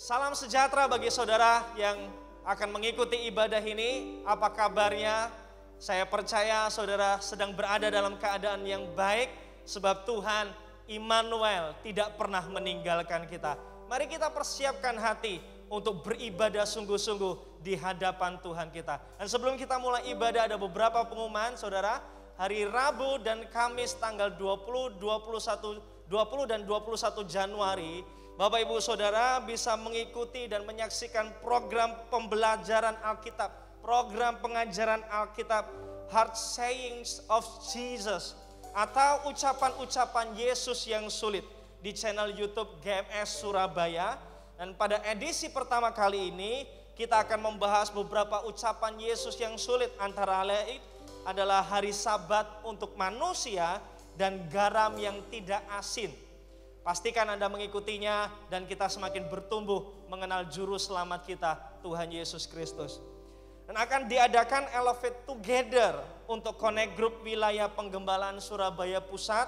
Salam sejahtera bagi saudara yang akan mengikuti ibadah ini. Apa kabarnya? Saya percaya saudara sedang berada dalam keadaan yang baik, sebab Tuhan Immanuel tidak pernah meninggalkan kita. Mari kita persiapkan hati untuk beribadah sungguh-sungguh di hadapan Tuhan kita. Dan sebelum kita mulai ibadah, ada beberapa pengumuman saudara. Hari Rabu dan Kamis tanggal 20 dan 21 Januari, Bapak Ibu Saudara bisa mengikuti dan menyaksikan program pembelajaran Alkitab, program pengajaran Alkitab Heart Sayings of Jesus, atau ucapan-ucapan Yesus yang sulit di channel YouTube GMS Surabaya. Dan pada edisi pertama kali ini kita akan membahas beberapa ucapan Yesus yang sulit, antara lain adalah hari Sabat untuk manusia dan garam yang tidak asin. Pastikan Anda mengikutinya dan kita semakin bertumbuh mengenal juru selamat kita, Tuhan Yesus Kristus. Dan akan diadakan Elevate Together untuk Connect Group wilayah Penggembalaan Surabaya Pusat,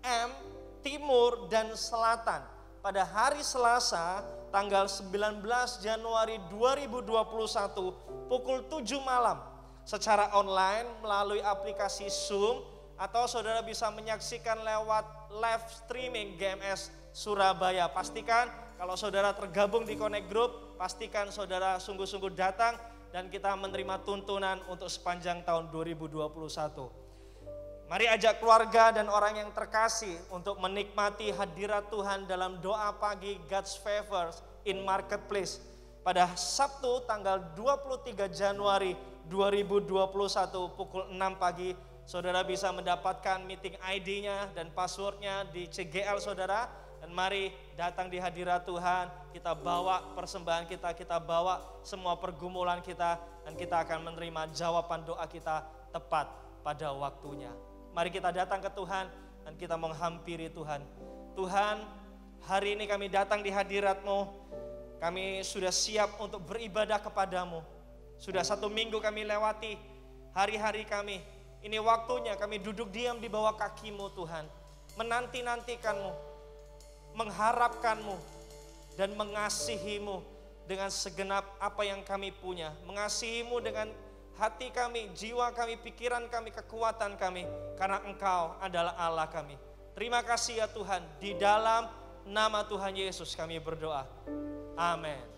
M, Timur, dan Selatan pada hari Selasa tanggal 19 Januari 2021 pukul 7 malam secara online melalui aplikasi Zoom, atau saudara bisa menyaksikan lewat live streaming GMS Surabaya. Pastikan kalau saudara tergabung di Connect Group, pastikan saudara sungguh-sungguh datang dan kita menerima tuntunan untuk sepanjang tahun 2021. Mari ajak keluarga dan orang yang terkasih untuk menikmati hadirat Tuhan dalam doa pagi God's Favors in Marketplace pada Sabtu tanggal 23 Januari 2021 pukul 6 pagi. Saudara bisa mendapatkan meeting ID-nya dan password-nya di CGL saudara. Dan mari datang di hadirat Tuhan, kita bawa persembahan kita, kita bawa semua pergumulan kita, dan kita akan menerima jawaban doa kita tepat pada waktunya. Mari kita datang ke Tuhan dan kita menghampiri Tuhan. Tuhan, hari ini kami datang di hadirat-Mu. Kami sudah siap untuk beribadah kepadamu. Sudah 1 minggu kami lewati hari-hari kami. Ini waktunya kami duduk diam di bawah kaki-Mu Tuhan. Menanti-nantikan-Mu, mengharapkan-Mu, dan mengasihi-Mu dengan segenap apa yang kami punya. Mengasihi-Mu dengan hati kami, jiwa kami, pikiran kami, kekuatan kami. Karena Engkau adalah Allah kami. Terima kasih ya Tuhan. Di dalam nama Tuhan Yesus kami berdoa. Amin.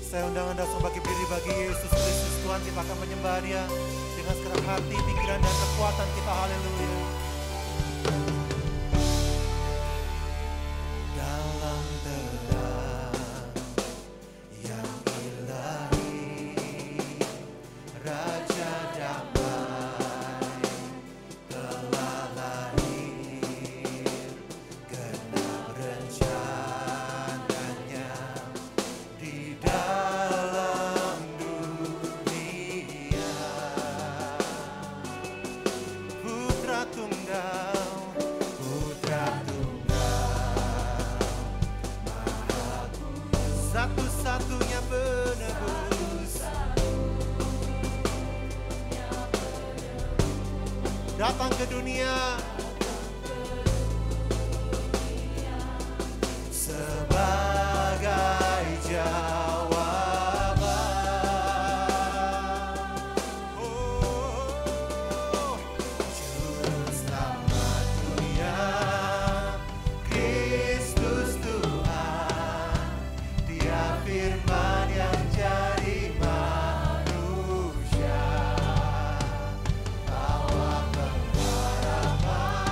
Saya undang Anda sebagai diri bagi Yesus Kristus Tuhan. Kita akan menyembah Dia dengan segenap hati, pikiran, dan kekuatan kita. Haleluya. Dalam terang yang ilahi, Raja damai telah lahir, genap rencananya di dalam dunia. Putra Tunggal, Maha satu-satunya penebus, datang ke dunia sebagai jawaban. Oh, Juru Selamat dunia, Kristus Tuhan, Dia firman yang jadi manusia, bawa pengharapan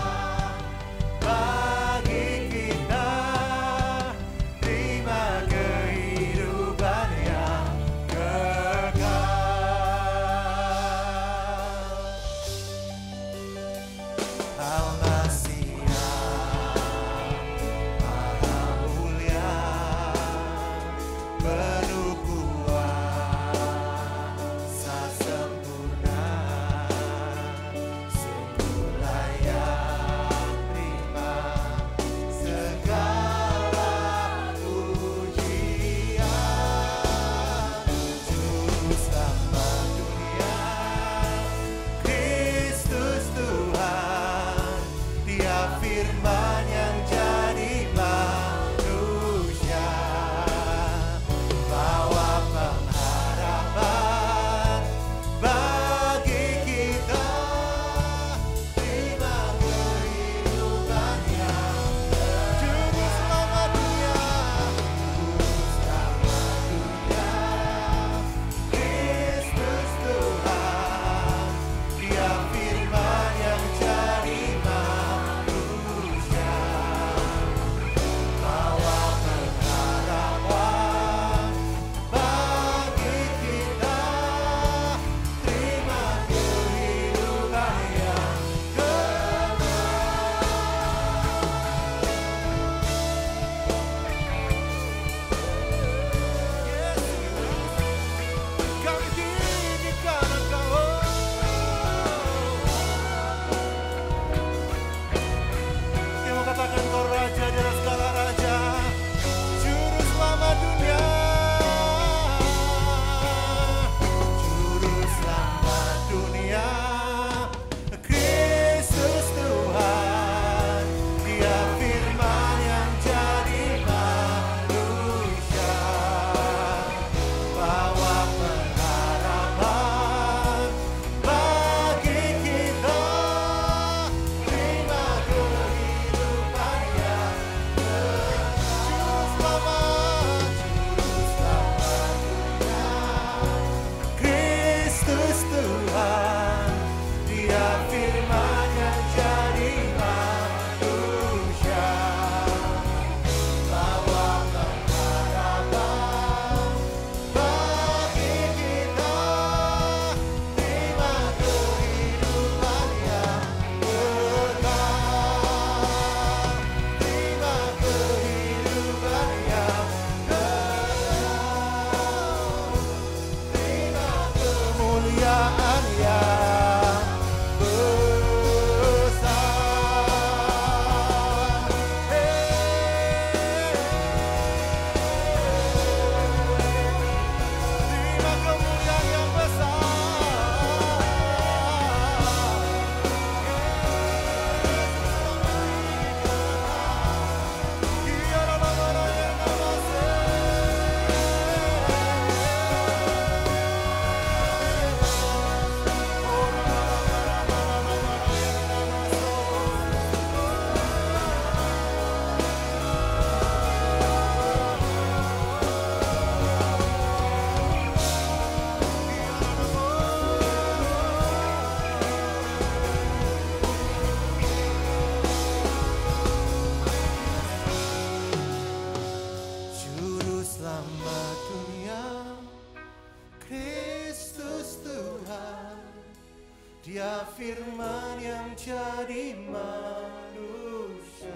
Dia firman yang jadi manusia,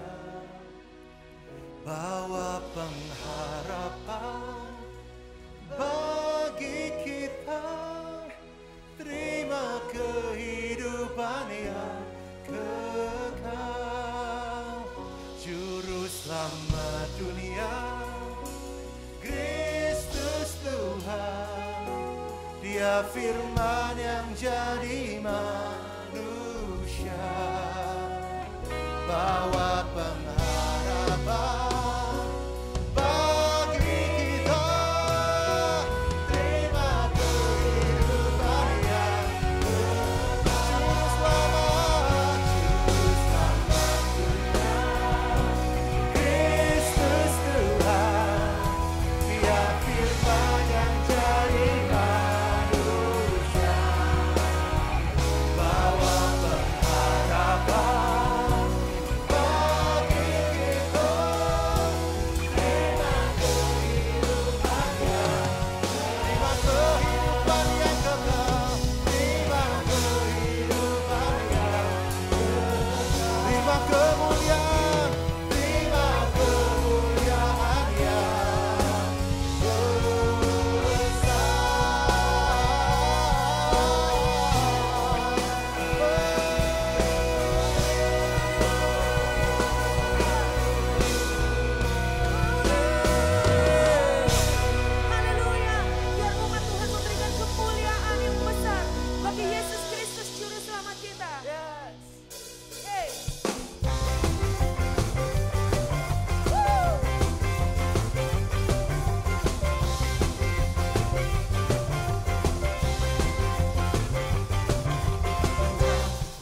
bawa pengharapan bagi kita. Terima kehidupan yang kekal, Juru Selamat dunia, Kristus Tuhan. Dia firman yang jadi manusia, bawa pengharapan bagi kita. Terima kehidupan yang kekal, Juru Selamat dunia, Kristus Tuhan. Dia firman yang jadi manusia, bawa pengharapan bagi kita. Terima kehidupan yang kekal, terima kehidupan yang kekal, terima kemuliaan, terima kemuliaan yang Haleluya. Biar umat Tuhan memberikan kemuliaan yang besar bagi Yesus Kristus Juru Selamat kita. Hey.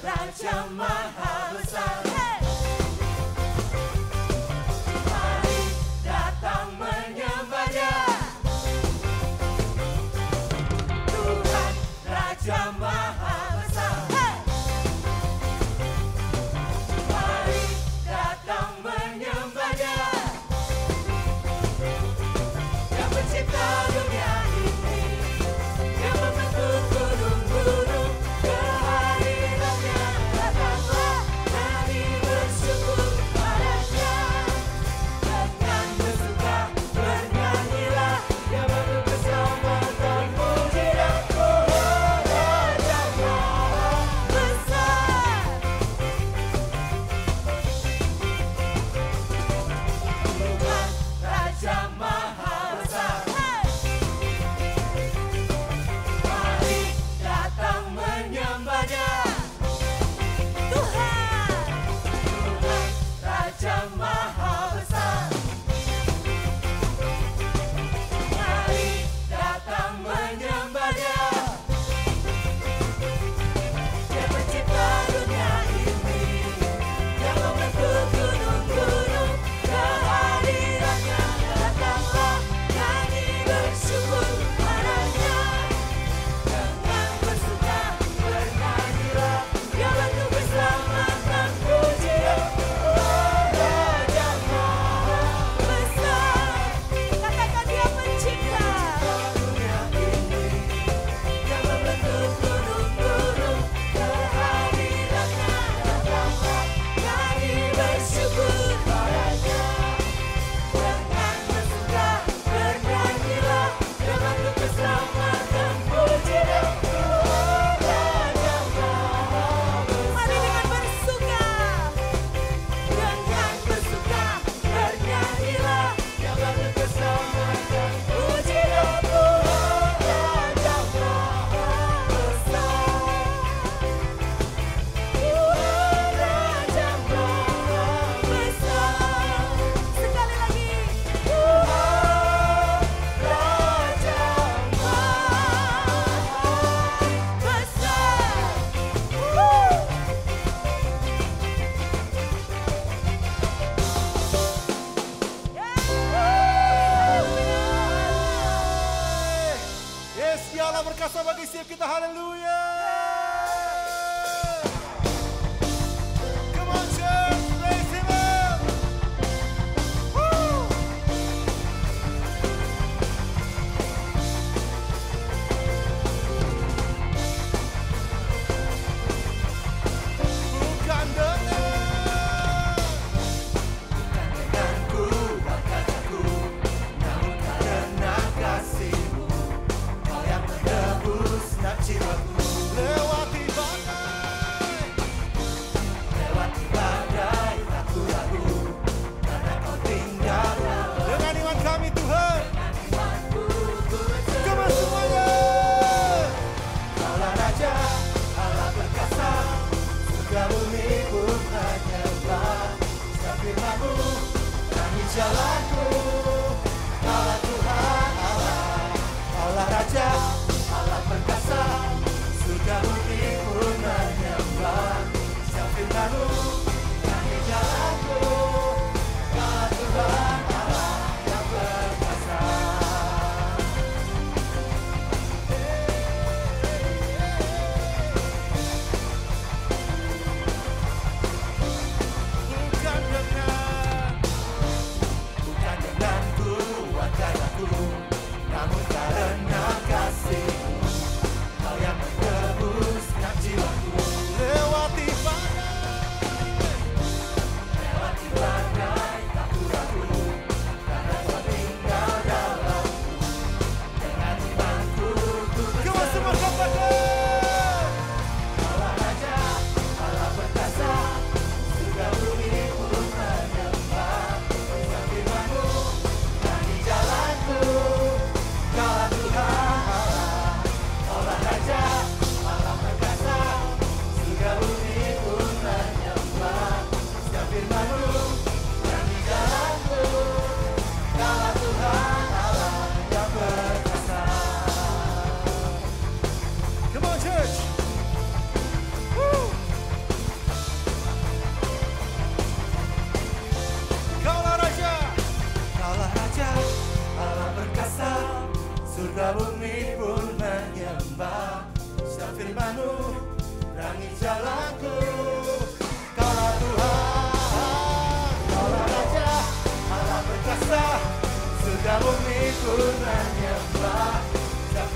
Raja Maha Besar, hey. Mari datang menyembah Dia. Tuhan Raja Maha Besar, hey. Mari datang menyembah Dia. Yang mencipta dunia ini, yang membentuk gunung-gunung, kehadirannya datanglah.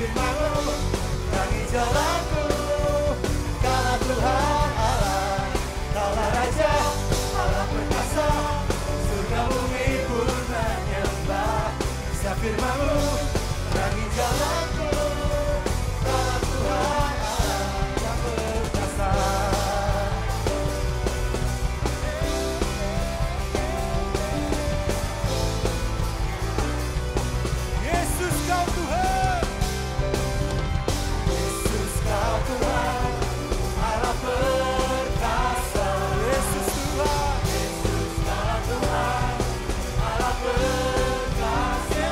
firman-Mu terangi jalanku. Kaulah Tuhan Allah, Kaulah Raja, Allah perkasa, surga bumi pun menyembah. Setiap firman-Mu terangi jalanku. Kaulah Tuhan Allah yang perkasa. Yesus Kau Tuhan, Yesus Kau Tuhan, Allah perkasa. Yesus Tuhan, Yesus Kau Tuhan, Allah perkasa.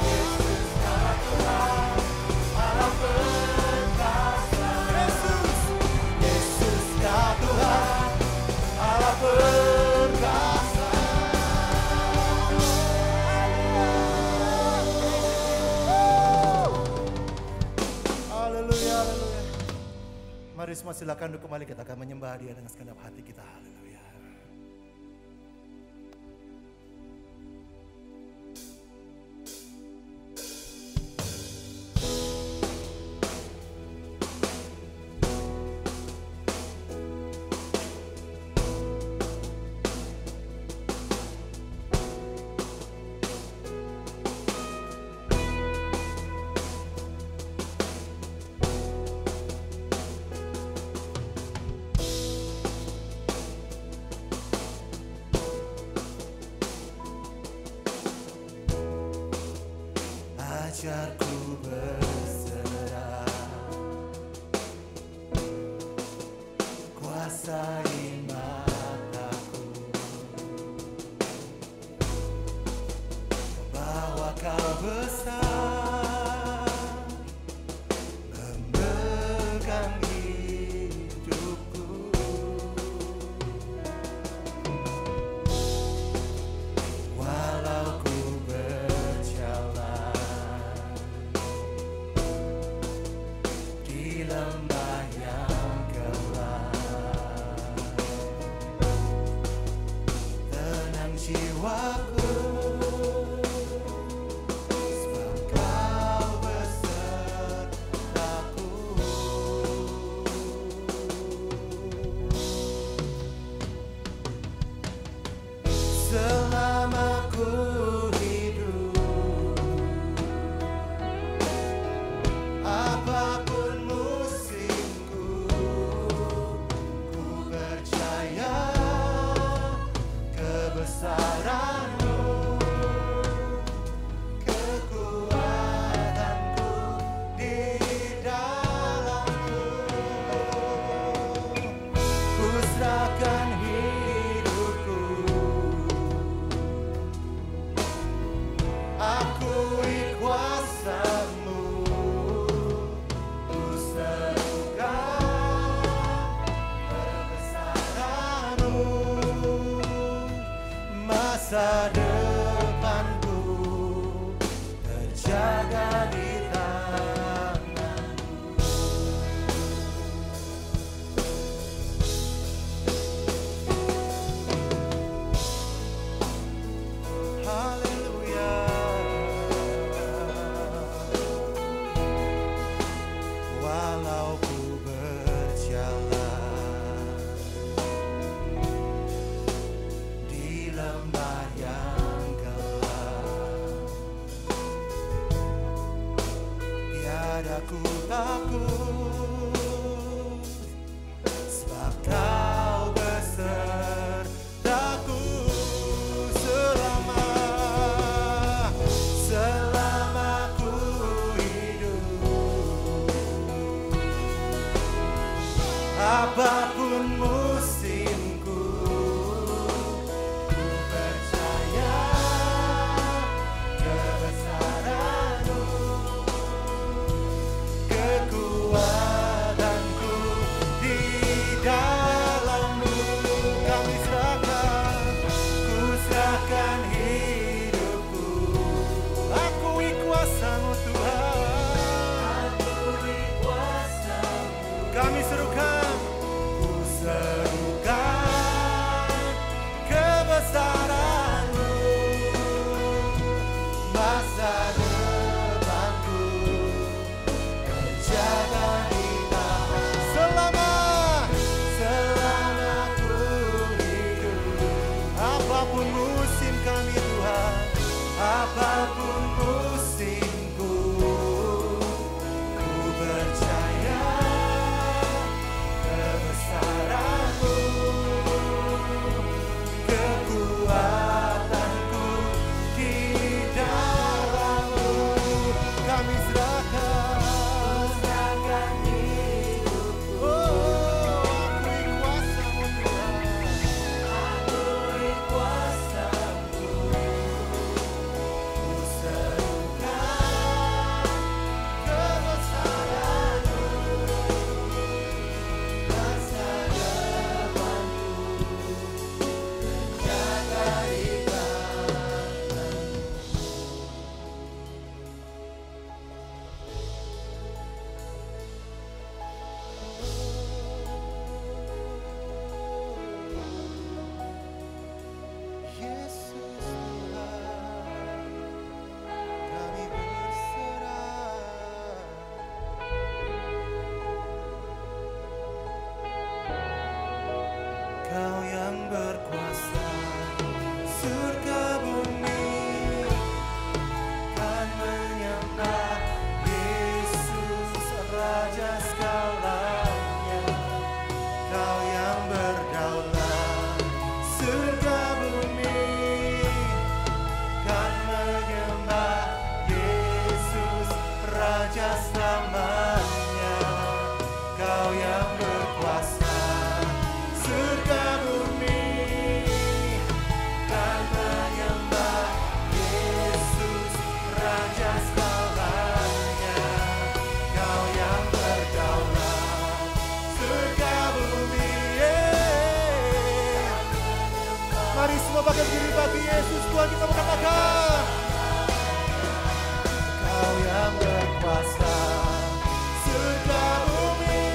Yesus Kau Tuhan, Allah perkasa. Yesus, Yesus Kau Tuhan, Allah perkasa. Haleluya, haleluya. Mari semua silakan duduk kembali, kita akan menyembah Dia dengan segenap hati kita. Haleluya. Ajarku berserah, kuasai mataku, bahwa Kau besar, memegang hidupku. Walau ku berjalan di lembah yang gelap, tenang jiwaku, sebab Kau besertaku. Selama ku hidup, apapun musimku, ku percaya kebesaran-Mu, kekuatanku di dalam-Mu. Ku serahkan hidupku, akui kuasa-Mu, ku serukan kebesaran-Mu. Masa depanku terjaga di tangan-Mu. Haleluya. Walau ku berjalan di lembah yang gelap, tiada ku takut, sebab Kau besertaku. Selama ku hidup, apapun musimku, ku percaya kebesaran-Mu, kekuatanku di dalam-Mu. Kami serahkan, ku serahkan hidupku, akui kuasa-Mu Tuhan, akui kuasa-Mu. Kami serukan, ku serukan kebesaran-Mu. Masa depanku surga bumi kan menyembah Yesus Raja segalanya. Kau yang berdaulat, surga bumi kan menyembah Yesus Raja selamanya. Kau yang berkuasa, surga bumi kan menyembah Yesus Raja selamanya. Kau yang berdaulat, surga bumi. Mari semua pakai diri bagi Yesus. Tuhan kita mengatakan, Kau yang berkuasa, surga bumi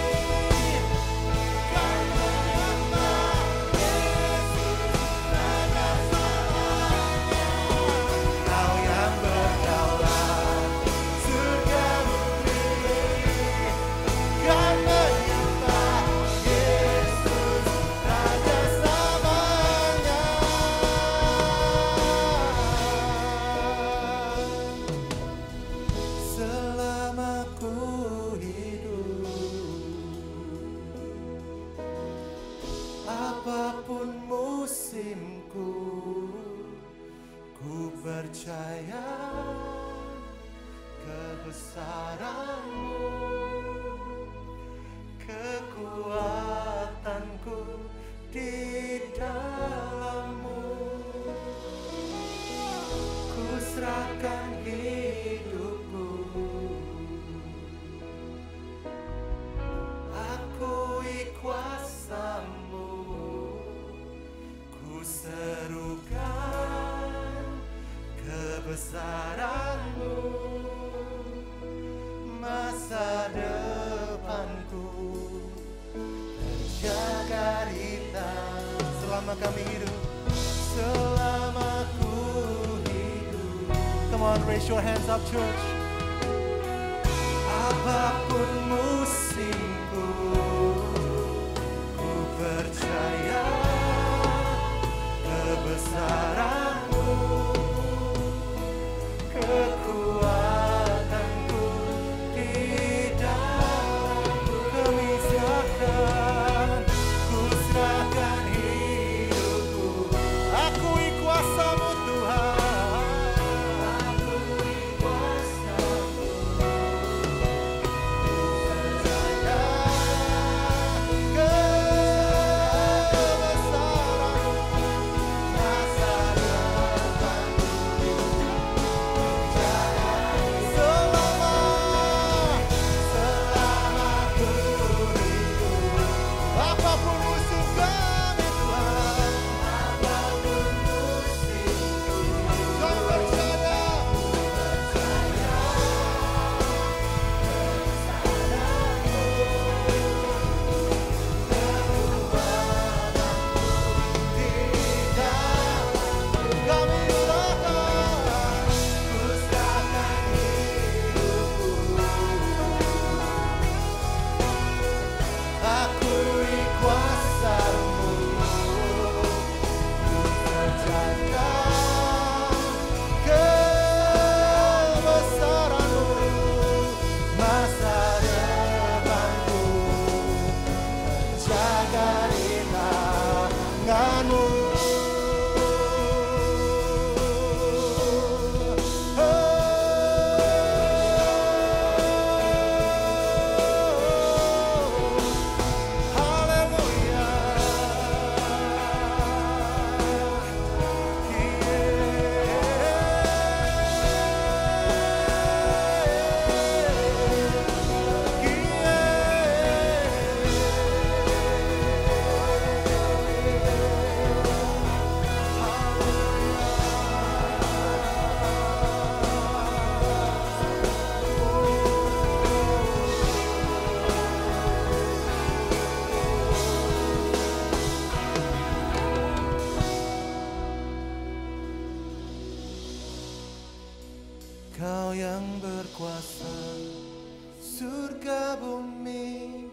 kan menyembah Yesus Raja selamanya. Kau yang berdaulat, surga bumi kan menyembah Yesus Raja selamanya. Selama ku hidup, apapun musimku, ku percaya kebesaran-Mu, kekuatanku di dalam-Mu. Ku serahkan hidupku, akui kuasa-Mu, ku serukan kebesaran-Mu. Masa depanku terjaga hitam selama kami hidup, selama ku hidup. Come on, raise your hands up, church. Apapun musimku, ku percaya kebesaran-Mu, kekuatanku di dalam-Mu. Kami serahkan, ku serahkan hidupku, akui kuasa-Mu Tuhan, akui kuasa-Mu, percaya kebesaran-Mu. Masa depanku terjaga selama ku hidup. Apapun musim kami Tuhan, apapun musimku, kau percaya di dalam-Mu. Kami serahkan, ku serahkan hidupku, akui kuasa-Mu, percaya kebesaran-Mu. Masa depanku terjaga di tangan-Mu. Haleluya. Kau yang berkuasa, surga bumi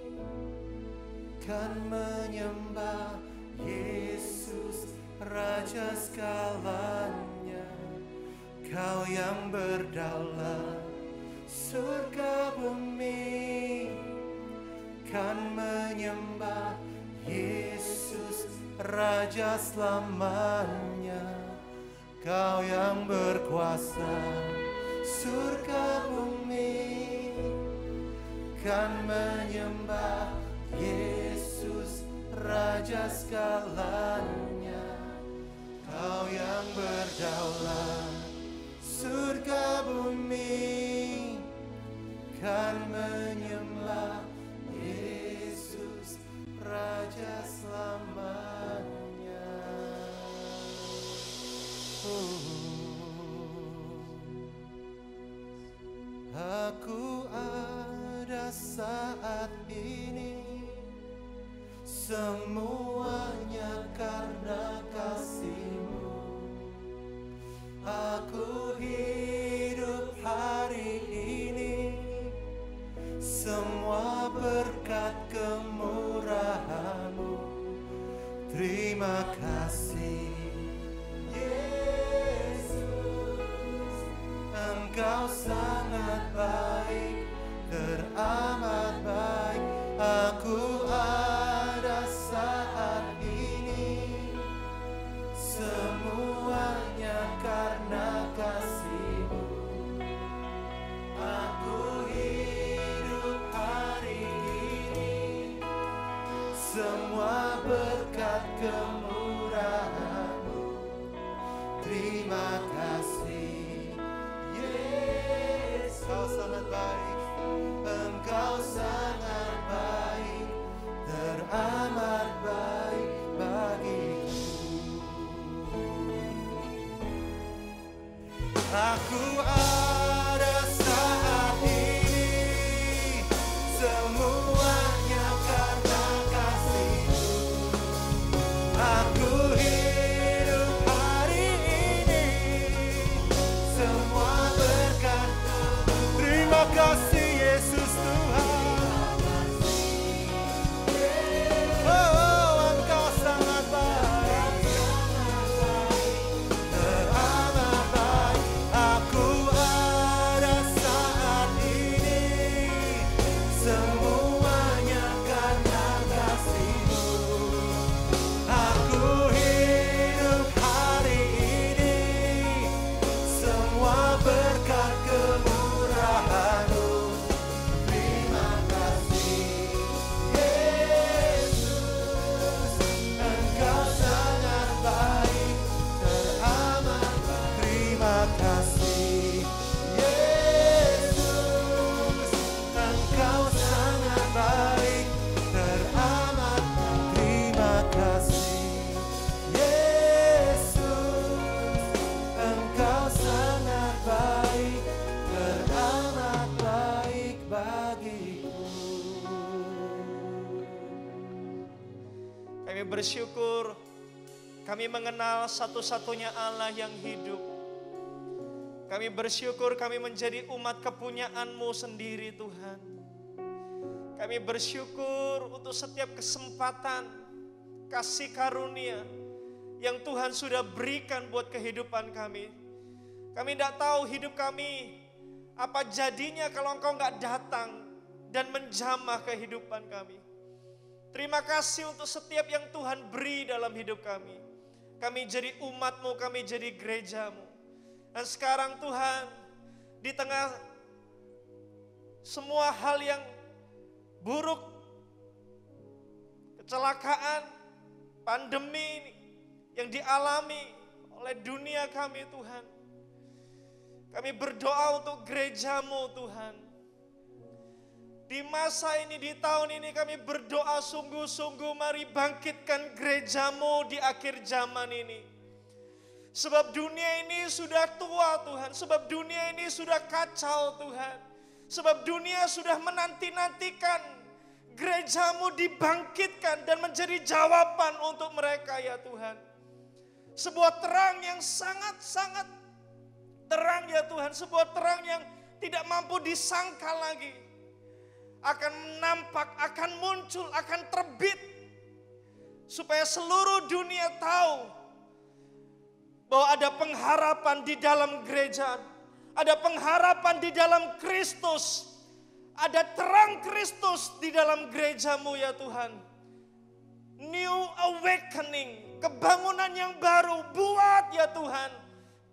kan menyembah Yesus Raja segalanya, Kau yang berdaulat surga bumi, kan menyembah Yesus Raja selamanya. Kau yang berkuasa surga bumi, kan menyembah Yesus Raja segalanya. Kau yang berdaulat surga bumi, kan menyembah Yesus Raja selamanya. Aku ada saat ini, semuanya karena kasih-Mu. Aku hidup hari ini, semua berkat kemurahan-Mu. Terima kasih Yesus, Engkau sangat baik, teramat baik. Aku ada saat ini, semuanya karena kasih-Mu. Aku hidup hari ini, semua berkat kemurahan-Mu. Terima kasih Yesus, Engkau sangat baik, Engkau sangat baik, teramat baik bagiku. Aku ada saat ini, semuanya karena kasih-Mu. Aku hidup hari ini, semua berkat. Terima kasih Yesus Tuhan. Oh, Engkau sangat baik, teramat baik. Aku ada saat ini, semuanya karena kasih-Mu. Aku hidup hari ini, semua berkat kemurahan-Mu. Terima kasih Yesus, Engkau sangat baik, teramat baik. Terima kasih Yesus, Engkau sangat baik, teramat baik. Terima kasih Yesus, Engkau sangat baik, teramat baik bagiku. Kami bersyukur kami mengenal satu-satunya Allah yang hidup. Kami bersyukur kami menjadi umat kepunyaan-Mu sendiri Tuhan. Kami bersyukur untuk setiap kesempatan kasih karunia yang Tuhan sudah berikan buat kehidupan kami. Kami tidak tahu hidup kami apa jadinya kalau Engkau nggak datang dan menjamah kehidupan kami. Terima kasih untuk setiap yang Tuhan beri dalam hidup kami. Kami jadi umat-Mu, kami jadi gereja-Mu. Dan sekarang Tuhan, di tengah semua hal yang buruk, kecelakaan, pandemi yang dialami oleh dunia kami Tuhan. Kami berdoa untuk gereja-Mu Tuhan. Di masa ini, di tahun ini kami berdoa sungguh-sungguh, mari bangkitkan gereja-Mu di akhir zaman ini. Sebab dunia ini sudah tua Tuhan, sebab dunia ini sudah kacau Tuhan. Sebab dunia sudah menanti-nantikan gereja-Mu dibangkitkan dan menjadi jawaban untuk mereka ya Tuhan. Sebuah terang yang sangat-sangat terang ya Tuhan, sebuah terang yang tidak mampu disangka lagi. Akan nampak, akan muncul, akan terbit. Supaya seluruh dunia tahu bahwa ada pengharapan di dalam gereja, ada pengharapan di dalam Kristus, ada terang Kristus di dalam gerejamu ya Tuhan. New awakening, kebangunan yang baru, buat ya Tuhan,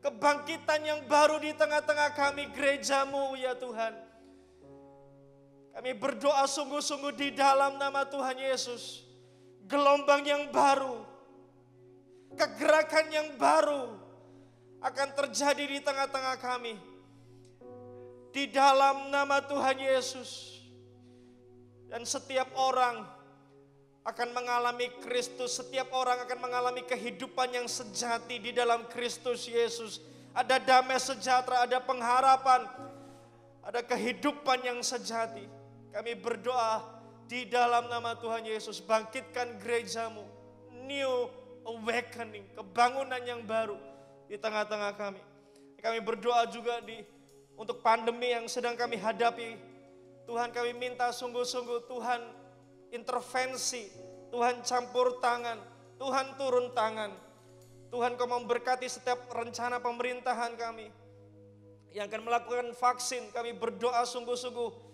kebangkitan yang baru di tengah-tengah kami gerejamu ya Tuhan. Kami berdoa sungguh-sungguh di dalam nama Tuhan Yesus, gelombang yang baru, kegerakan yang baru akan terjadi di tengah-tengah kami. Di dalam nama Tuhan Yesus. Dan setiap orang akan mengalami Kristus. Setiap orang akan mengalami kehidupan yang sejati di dalam Kristus Yesus. Ada damai sejahtera, ada pengharapan, ada kehidupan yang sejati. Kami berdoa di dalam nama Tuhan Yesus, bangkitkan gerejamu. New awakening, kebangunan yang baru di tengah-tengah kami. Kami berdoa juga untuk pandemi yang sedang kami hadapi. Tuhan, kami minta sungguh-sungguh Tuhan intervensi, Tuhan campur tangan, Tuhan turun tangan. Tuhan, Kau memberkati setiap rencana pemerintahan kami yang akan melakukan vaksin. Kami berdoa sungguh-sungguh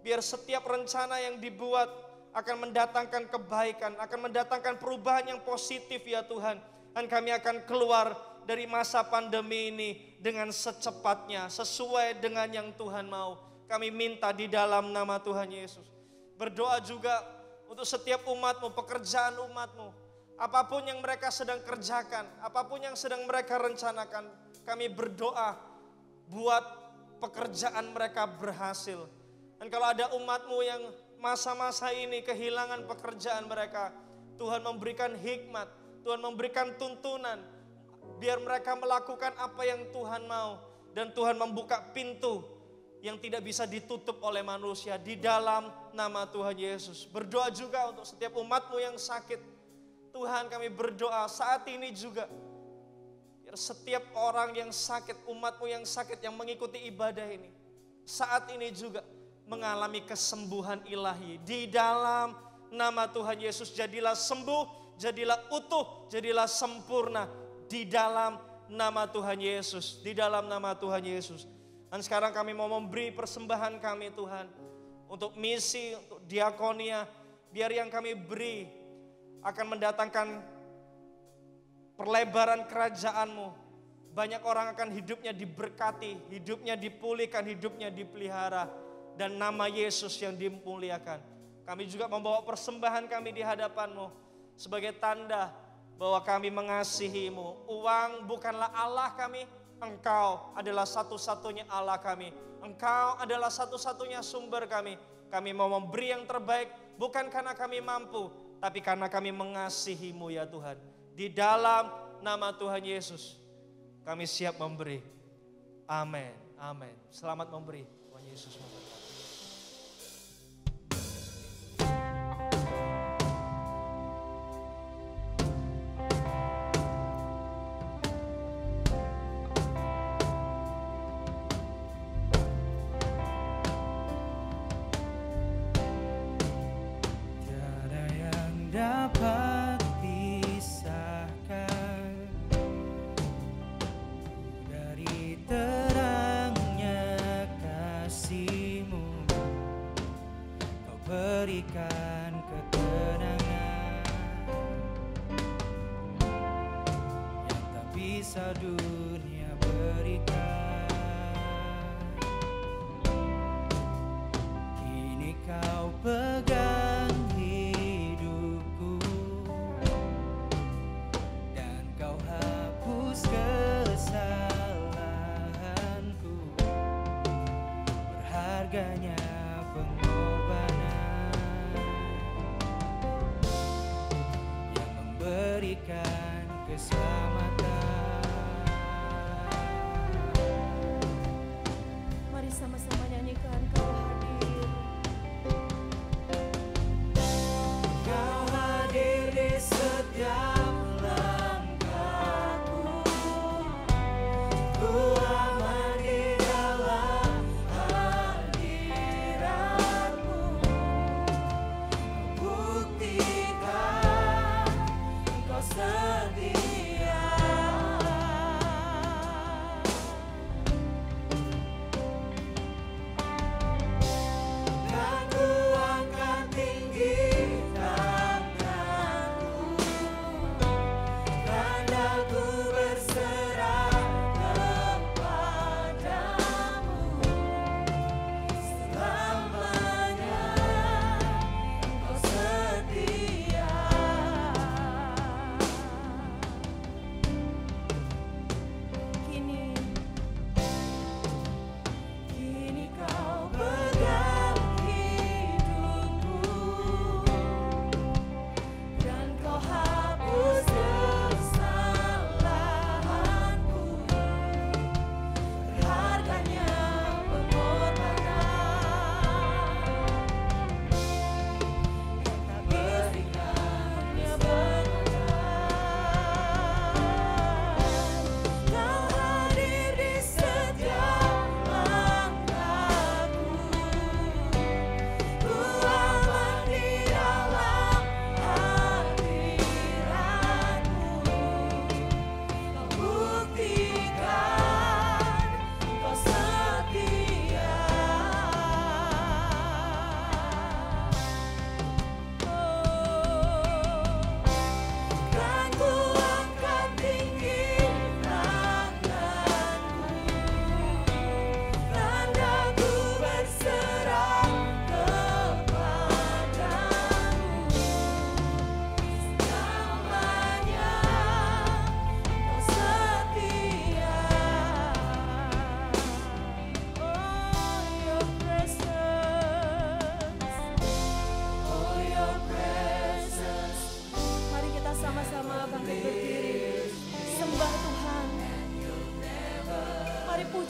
biar setiap rencana yang dibuat akan mendatangkan kebaikan, akan mendatangkan perubahan yang positif ya Tuhan. Dan kami akan keluar dari masa pandemi ini dengan secepatnya, sesuai dengan yang Tuhan mau. Kami minta di dalam nama Tuhan Yesus. Berdoa juga untuk setiap umat-Mu, pekerjaan umat-Mu. Apapun yang mereka sedang kerjakan, apapun yang sedang mereka rencanakan, kami berdoa buat pekerjaan mereka berhasil. Dan kalau ada umat-Mu yang masa-masa ini kehilangan pekerjaan mereka, Tuhan memberikan hikmat, Tuhan memberikan tuntunan, biar mereka melakukan apa yang Tuhan mau. Dan Tuhan membuka pintu yang tidak bisa ditutup oleh manusia di dalam nama Tuhan Yesus. Berdoa juga untuk setiap umat-Mu yang sakit. Tuhan, kami berdoa saat ini juga, biar setiap orang yang sakit, umat-Mu yang sakit yang mengikuti ibadah ini, saat ini juga mengalami kesembuhan ilahi. Di dalam nama Tuhan Yesus, jadilah sembuh, jadilah utuh, jadilah sempurna. Di dalam nama Tuhan Yesus, di dalam nama Tuhan Yesus. Dan sekarang kami mau memberi persembahan kami Tuhan, untuk misi, untuk diakonia, biar yang kami beri akan mendatangkan perlebaran kerajaan-Mu. Banyak orang akan hidupnya diberkati, hidupnya dipulihkan, hidupnya dipelihara. Dan nama Yesus yang dimuliakan. Kami juga membawa persembahan kami di hadapan-Mu sebagai tanda bahwa kami mengasihi-Mu. Uang bukanlah Allah kami, Engkau adalah satu-satunya Allah kami. Engkau adalah satu-satunya sumber kami. Kami mau memberi yang terbaik bukan karena kami mampu, tapi karena kami mengasihi-Mu ya Tuhan. Di dalam nama Tuhan Yesus kami siap memberi. Amin, amin. Selamat memberi. Tuhan Yesus memberkati. Dapat pisahkan dari terangnya kasih-Mu. Kau berikan ketenangan yang tak bisa dunia berikan. Kini Kau pegang kesalahanku, berharganya pengorbanan yang memberikan keselamatan. Mari sama-sama nyanyikan Kau hadir. Kau hadir di setiap Setia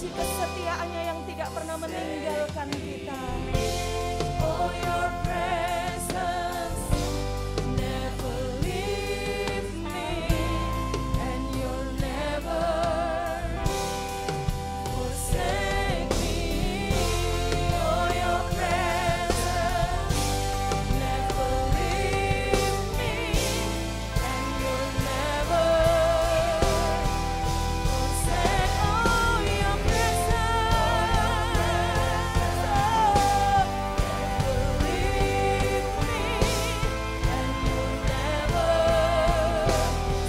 memuji kesetiaannya yang tidak pernah meninggalkan kita. Oh, your presence never leave me, and you'll never forsake me. Oh, your presence never leave me, and you'll never forsake. Oh, your presence never leave me, and you'll never.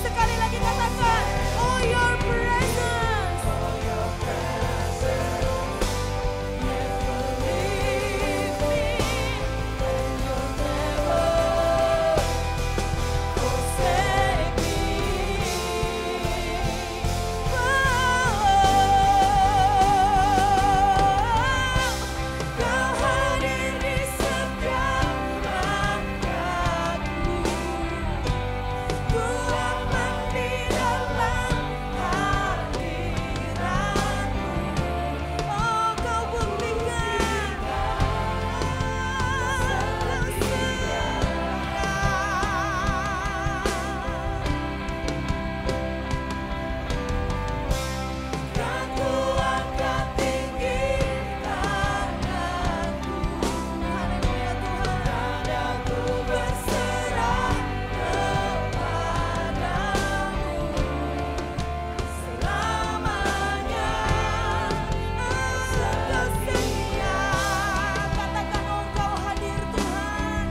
Sekali lagi katakan, oh your presence. Never leave me, and you'll never forsake me. Kau hadir di setiap langkahku, ku aman di dalam hadirat-Mu. Oh kau buktikan Kan ku angkat tinggi tanganku, haleluya Tuhan. padaku berserah kepadamu selamanya. Engkau setia. Katakan oh kau hadir Tuhan.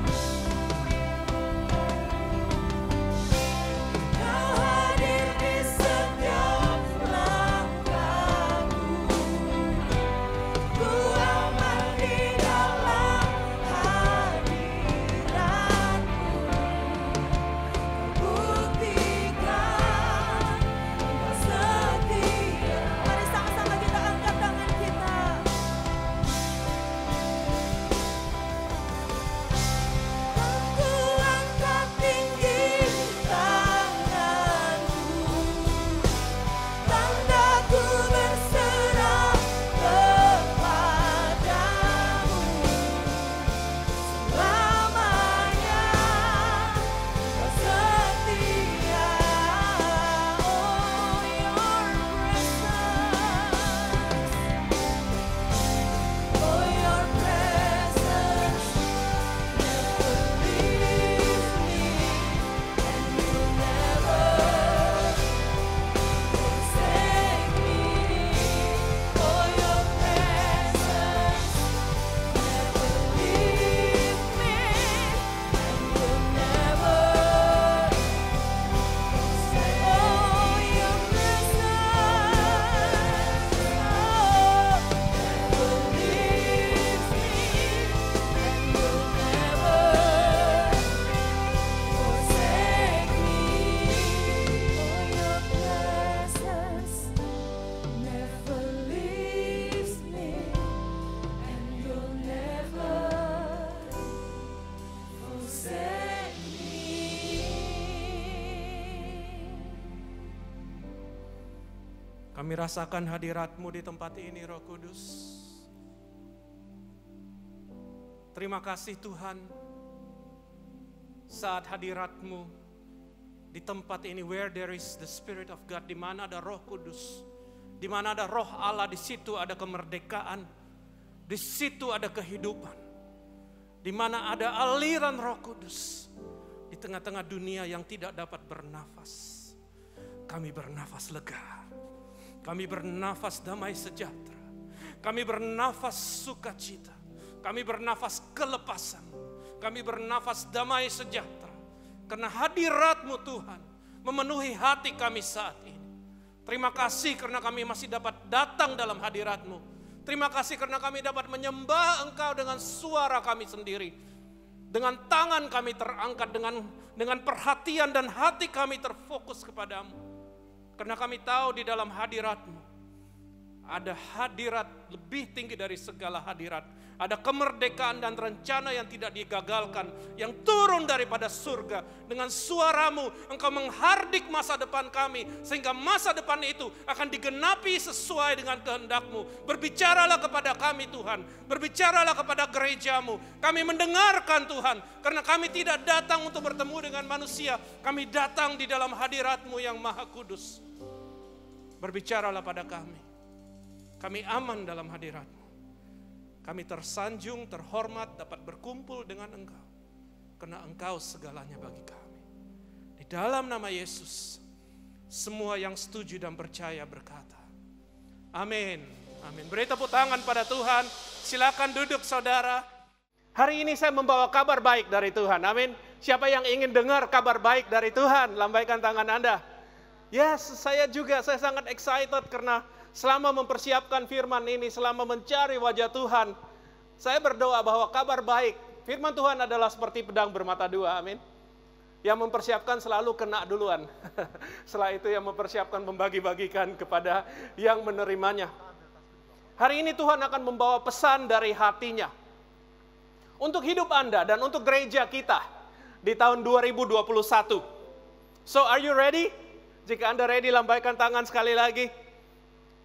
Kau hadir di setiap langkahku, ku aman di dalam hadirat-Mu. Buktikan Engkau setia. Mari sama-sama kita angkat tangan kita. Ku angkat tinggi tanganku, tandaku berserah kepadamu selamanya. Kau setia. Oh, your presence never leaves me, and you'll never forsake me. Oh, your presence never leaves me, and you'll never forsake. Oh, your presence never leaves me, and you'll never forsake me. Oh, your presence never leaves me, and you'll never forsake me. Kami rasakan hadirat-Mu di tempat ini, Roh Kudus. Terima kasih Tuhan, saat hadirat-Mu di tempat ini, where there is the Spirit of God, di mana ada Roh Kudus, di mana ada Roh Allah, di situ ada kemerdekaan, di situ ada kehidupan, di mana ada aliran Roh Kudus. Di tengah-tengah dunia yang tidak dapat bernafas, kami bernafas lega. Kami bernafas damai sejahtera. Kami bernafas sukacita. Kami bernafas kelepasan. Kami bernafas damai sejahtera. Karena hadirat-Mu Tuhan memenuhi hati kami saat ini. Terima kasih karena kami masih dapat datang dalam hadirat-Mu. Terima kasih karena kami dapat menyembah Engkau dengan suara kami sendiri. Dengan tangan kami terangkat, dengan perhatian dan hati kami terfokus kepadamu. Karena kami tahu di dalam hadirat-Mu Ada hadirat lebih tinggi dari segala hadirat. Ada kemerdekaan dan rencana yang tidak digagalkan, yang turun daripada surga. Dengan suaramu engkau menghardik masa depan kami, sehingga masa depan itu akan digenapi sesuai dengan kehendakmu. Berbicaralah kepada kami Tuhan, berbicaralah kepada gerejamu. Kami mendengarkan Tuhan, karena kami tidak datang untuk bertemu dengan manusia. Kami datang di dalam hadiratmu yang maha kudus. Berbicaralah pada kami. Kami aman dalam hadiratmu. Kami tersanjung, terhormat dapat berkumpul dengan Engkau. Karena Engkau segalanya bagi kami. Di dalam nama Yesus, semua yang setuju dan percaya berkata, amin. Amin. Beri tepuk tangan pada Tuhan. Silakan duduk saudara. Hari ini saya membawa kabar baik dari Tuhan. Amin. Siapa yang ingin dengar kabar baik dari Tuhan? Lambaikan tangan Anda. Yes, saya sangat excited karena selama mempersiapkan firman ini, selama mencari wajah Tuhan, saya berdoa bahwa kabar baik, firman Tuhan adalah seperti pedang bermata dua, amin. Yang mempersiapkan selalu kena duluan. Setelah itu yang mempersiapkan membagi-bagikan kepada yang menerimanya. Hari ini Tuhan akan membawa pesan dari hatinya. Untuk hidup Anda dan untuk gereja kita di tahun 2021. So are you ready? Jika Anda ready, lambaikan tangan sekali lagi.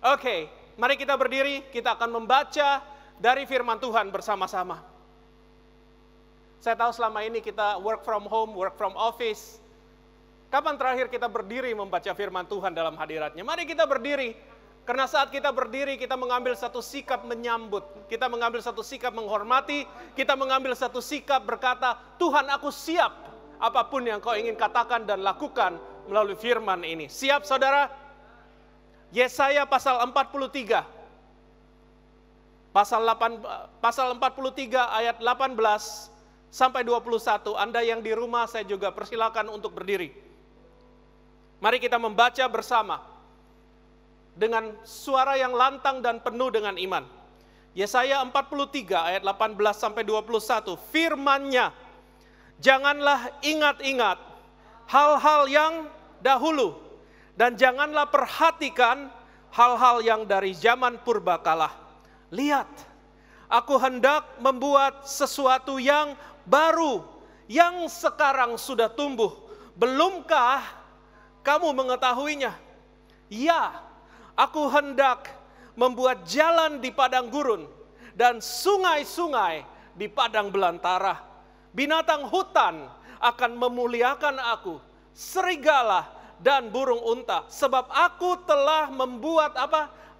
Oke, mari kita berdiri, kita akan membaca dari firman Tuhan bersama-sama. Saya tahu selama ini kita work from home, work from office. Kapan terakhir kita berdiri membaca firman Tuhan dalam hadiratnya? Mari kita berdiri, karena saat kita berdiri, kita mengambil satu sikap menyambut. Kita mengambil satu sikap menghormati, kita mengambil satu sikap berkata, Tuhan aku siap apapun yang kau ingin katakan dan lakukan melalui firman ini. Siap saudara? Yesaya pasal 43. Pasal 43 ayat 18 sampai 21. Anda yang di rumah saya juga persilakan untuk berdiri. Mari kita membaca bersama dengan suara yang lantang dan penuh dengan iman. Yesaya 43 ayat 18 sampai 21. Firman-Nya, janganlah ingat-ingat hal-hal yang dahulu, dan janganlah perhatikan hal-hal yang dari zaman purbakala. Lihat, aku hendak membuat sesuatu yang baru, yang sekarang sudah tumbuh. Belumkah kamu mengetahuinya? Ya, aku hendak membuat jalan di padang gurun dan sungai-sungai di padang belantara. Binatang hutan akan memuliakan aku, serigala dan burung unta, sebab aku telah membuat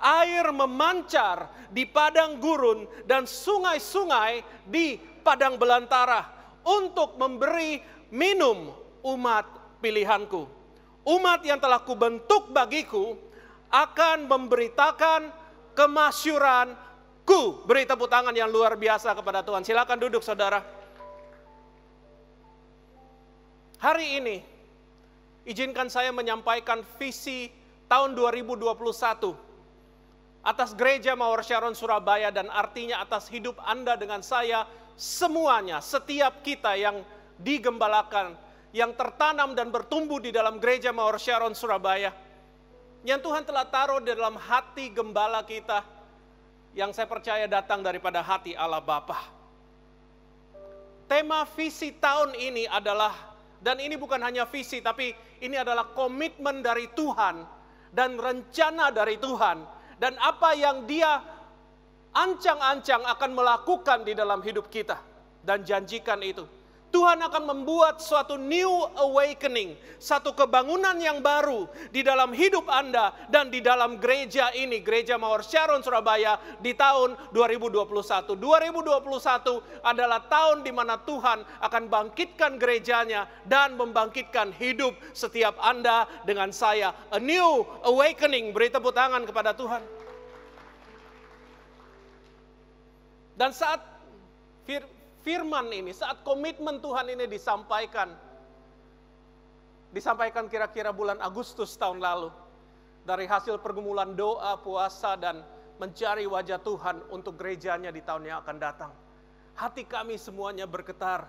air memancar di padang gurun dan sungai-sungai di padang belantara untuk memberi minum umat pilihanku. Umat yang telah kubentuk bagiku akan memberitakan kemasyuranku. Beri tepuk tangan yang luar biasa kepada Tuhan. Silakan duduk saudara. Hari ini izinkan saya menyampaikan visi tahun 2021 atas Gereja Mawar Syaron Surabaya, dan artinya atas hidup Anda dengan saya, semuanya, setiap kita yang digembalakan, yang tertanam dan bertumbuh di dalam Gereja Mawar Syaron Surabaya, yang Tuhan telah taruh di dalam hati gembala kita, yang saya percaya datang daripada hati Allah Bapa. Tema visi tahun ini adalah, dan ini bukan hanya visi, tapi ini adalah komitmen dari Tuhan dan rencana dari Tuhan. Dan apa yang Dia ancang-ancang akan melakukan di dalam hidup kita. Dan janjikan itu. Tuhan akan membuat suatu new awakening, satu kebangunan yang baru di dalam hidup Anda dan di dalam gereja ini, Gereja Mawar Syaron Surabaya di tahun 2021. 2021 adalah tahun di mana Tuhan akan bangkitkan gerejanya dan membangkitkan hidup setiap Anda dengan saya. A new awakening. Beri tepuk tangan kepada Tuhan. Dan saat firman ini, saat komitmen Tuhan ini disampaikan kira-kira bulan Agustus tahun lalu, dari hasil pergumulan doa, puasa, dan mencari wajah Tuhan untuk gerejanya di tahun yang akan datang. Hati kami semuanya bergetar,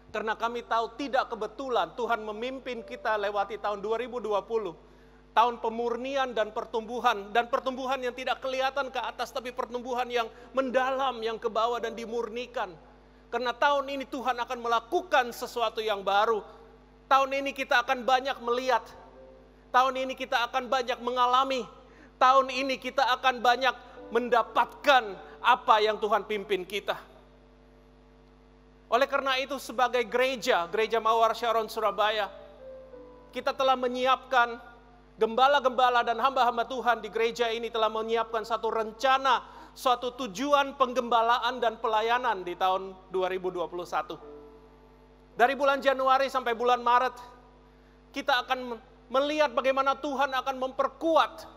karena kami tahu tidak kebetulan Tuhan memimpin kita lewati tahun 2020 tahun pemurnian dan pertumbuhan yang tidak kelihatan ke atas, tapi pertumbuhan yang mendalam, yang ke bawah dan dimurnikan. Karena tahun ini Tuhan akan melakukan sesuatu yang baru. Tahun ini kita akan banyak melihat. Tahun ini kita akan banyak mengalami. Tahun ini kita akan banyak mendapatkan apa yang Tuhan pimpin kita. Oleh karena itu sebagai gereja Mawar Sharon Surabaya, kita telah menyiapkan gembala-gembala dan hamba-hamba Tuhan di gereja ini telah menyiapkan satu rencana, suatu tujuan penggembalaan dan pelayanan di tahun 2021. Dari bulan Januari sampai bulan Maret, kita akan melihat bagaimana Tuhan akan memperkuat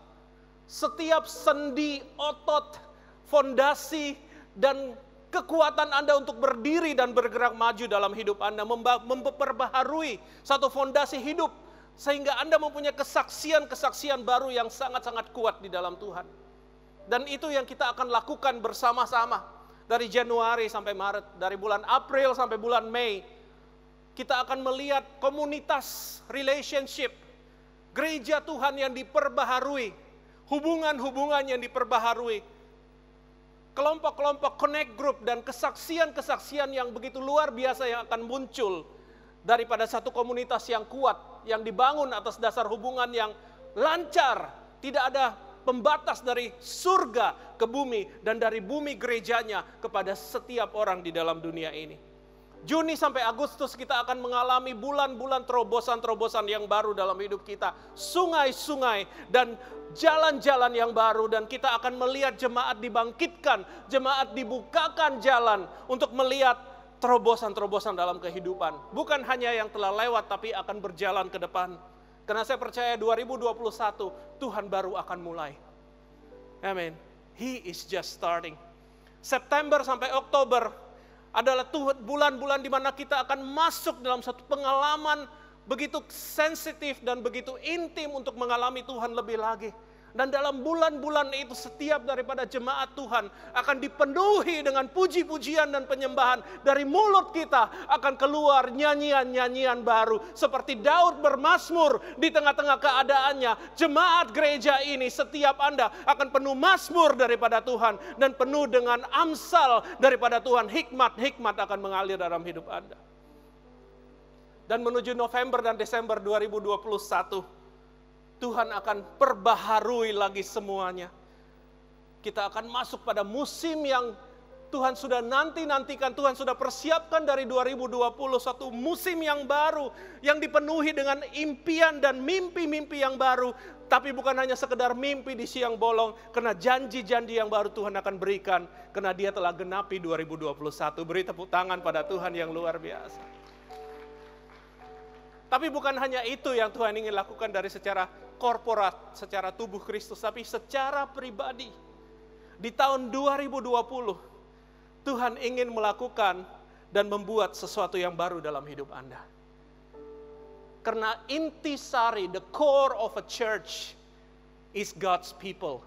setiap sendi, otot, fondasi, dan kekuatan Anda untuk berdiri dan bergerak maju dalam hidup Anda, memperbaharui satu fondasi hidup, sehingga Anda mempunyai kesaksian-kesaksian baru yang sangat-sangat kuat di dalam Tuhan. Dan itu yang kita akan lakukan bersama-sama dari Januari sampai Maret, dari bulan April sampai bulan Mei. Kita akan melihat komunitas relationship, gereja Tuhan yang diperbaharui, hubungan-hubungan yang diperbaharui, kelompok-kelompok connect group dan kesaksian-kesaksian yang begitu luar biasa yang akan muncul daripada satu komunitas yang kuat, yang dibangun atas dasar hubungan yang lancar, tidak ada pembatas dari surga ke bumi dan dari bumi gerejanya kepada setiap orang di dalam dunia ini. Juni sampai Agustus kita akan mengalami bulan-bulan terobosan-terobosan yang baru dalam hidup kita. Sungai-sungai dan jalan-jalan yang baru, dan kita akan melihat jemaat dibangkitkan, jemaat dibukakan jalan untuk melihat terobosan-terobosan dalam kehidupan. Bukan hanya yang telah lewat tapi akan berjalan ke depan. Karena saya percaya 2021 Tuhan baru akan mulai. Amin. He is just starting. September sampai Oktober adalah bulan-bulan di mana kita akan masuk dalam satu pengalaman begitu sensitif dan begitu intim untuk mengalami Tuhan lebih lagi. Dan dalam bulan-bulan itu setiap daripada jemaat Tuhan akan dipenuhi dengan puji-pujian dan penyembahan. Dari mulut kita akan keluar nyanyian-nyanyian baru. Seperti Daud bermazmur di tengah-tengah keadaannya. Jemaat gereja ini setiap Anda akan penuh mazmur daripada Tuhan. Dan penuh dengan amsal daripada Tuhan. Hikmat-hikmat akan mengalir dalam hidup Anda. Dan menuju November dan Desember 2021, Tuhan akan perbaharui lagi semuanya. Kita akan masuk pada musim yang Tuhan sudah nantikan, Tuhan sudah persiapkan dari 2020, satu musim yang baru, yang dipenuhi dengan impian dan mimpi-mimpi yang baru. Tapi bukan hanya sekedar mimpi di siang bolong, karena janji-janji yang baru Tuhan akan berikan, karena Dia telah genapi 2021. Beri tepuk tangan pada Tuhan yang luar biasa. Tapi bukan hanya itu yang Tuhan ingin lakukan dari secara korporat, secara tubuh Kristus, tapi secara pribadi. Di tahun 2020, Tuhan ingin melakukan dan membuat sesuatu yang baru dalam hidup Anda. Karena intisari, the core of a church is God's people.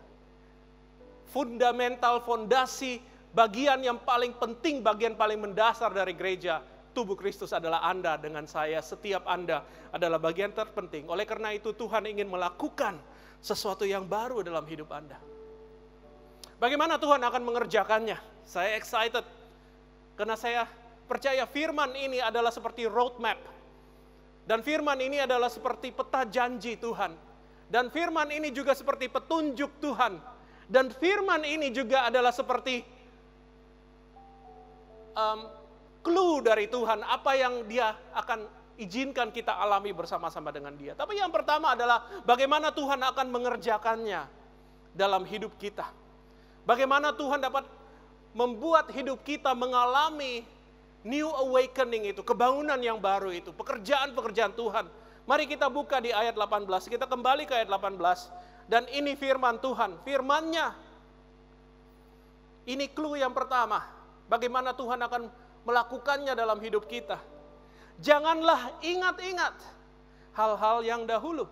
Fundamental, fondasi, bagian yang paling penting, bagian paling mendasar dari gereja, tubuh Kristus adalah Anda dengan saya. Setiap Anda adalah bagian terpenting. Oleh karena itu Tuhan ingin melakukan sesuatu yang baru dalam hidup Anda. Bagaimana Tuhan akan mengerjakannya? Saya excited. Karena saya percaya firman ini adalah seperti roadmap. Dan firman ini adalah seperti peta janji Tuhan. Dan firman ini juga seperti petunjuk Tuhan. Dan firman ini juga adalah seperti clue dari Tuhan, apa yang Dia akan izinkan kita alami bersama-sama dengan Dia. Tapi yang pertama adalah bagaimana Tuhan akan mengerjakannya dalam hidup kita. Bagaimana Tuhan dapat membuat hidup kita mengalami new awakening itu, kebangunan yang baru itu, pekerjaan-pekerjaan Tuhan. Mari kita buka di ayat 18, kita kembali ke ayat 18. Dan ini firman Tuhan, firman-Nya. Ini clue yang pertama, bagaimana Tuhan akan melakukannya dalam hidup kita. Janganlah ingat-ingat hal-hal yang dahulu.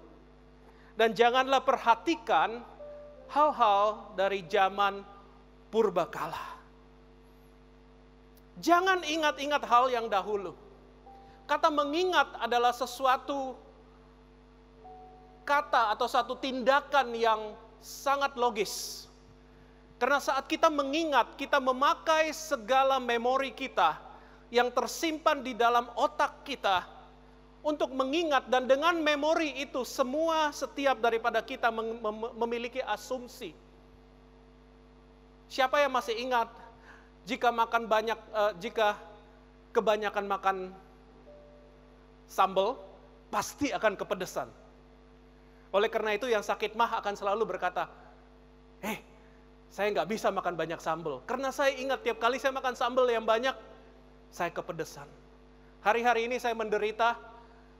Dan janganlah perhatikan hal-hal dari zaman purbakala. Jangan ingat-ingat hal yang dahulu. Kata mengingat adalah sesuatu kata atau satu tindakan yang sangat logis. Karena saat kita mengingat, kita memakai segala memori kita yang tersimpan di dalam otak kita untuk mengingat, dan dengan memori itu semua setiap daripada kita memiliki asumsi. Siapa yang masih ingat jika kebanyakan makan sambal pasti akan kepedesan. Oleh karena itu yang sakit mah akan selalu berkata, saya nggak bisa makan banyak sambal. Karena saya ingat tiap kali saya makan sambal yang banyak, saya kepedesan. Hari-hari ini saya menderita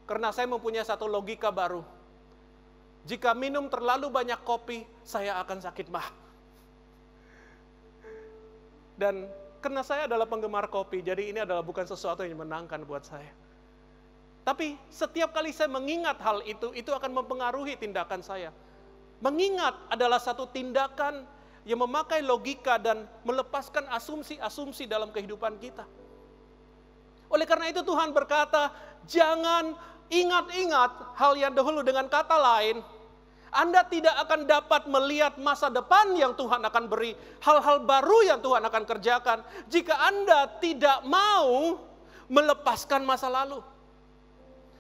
karena saya mempunyai satu logika baru. Jika minum terlalu banyak kopi, saya akan sakit mah. Dan karena saya adalah penggemar kopi, jadi ini adalah bukan sesuatu yang menyenangkan buat saya. Tapi setiap kali saya mengingat hal itu akan mempengaruhi tindakan saya. Mengingat adalah satu tindakan yang memakai logika dan melepaskan asumsi-asumsi dalam kehidupan kita. Oleh karena itu Tuhan berkata, jangan ingat-ingat hal yang dahulu. Dengan kata lain, Anda tidak akan dapat melihat masa depan yang Tuhan akan beri, hal-hal baru yang Tuhan akan kerjakan, jika Anda tidak mau melepaskan masa lalu.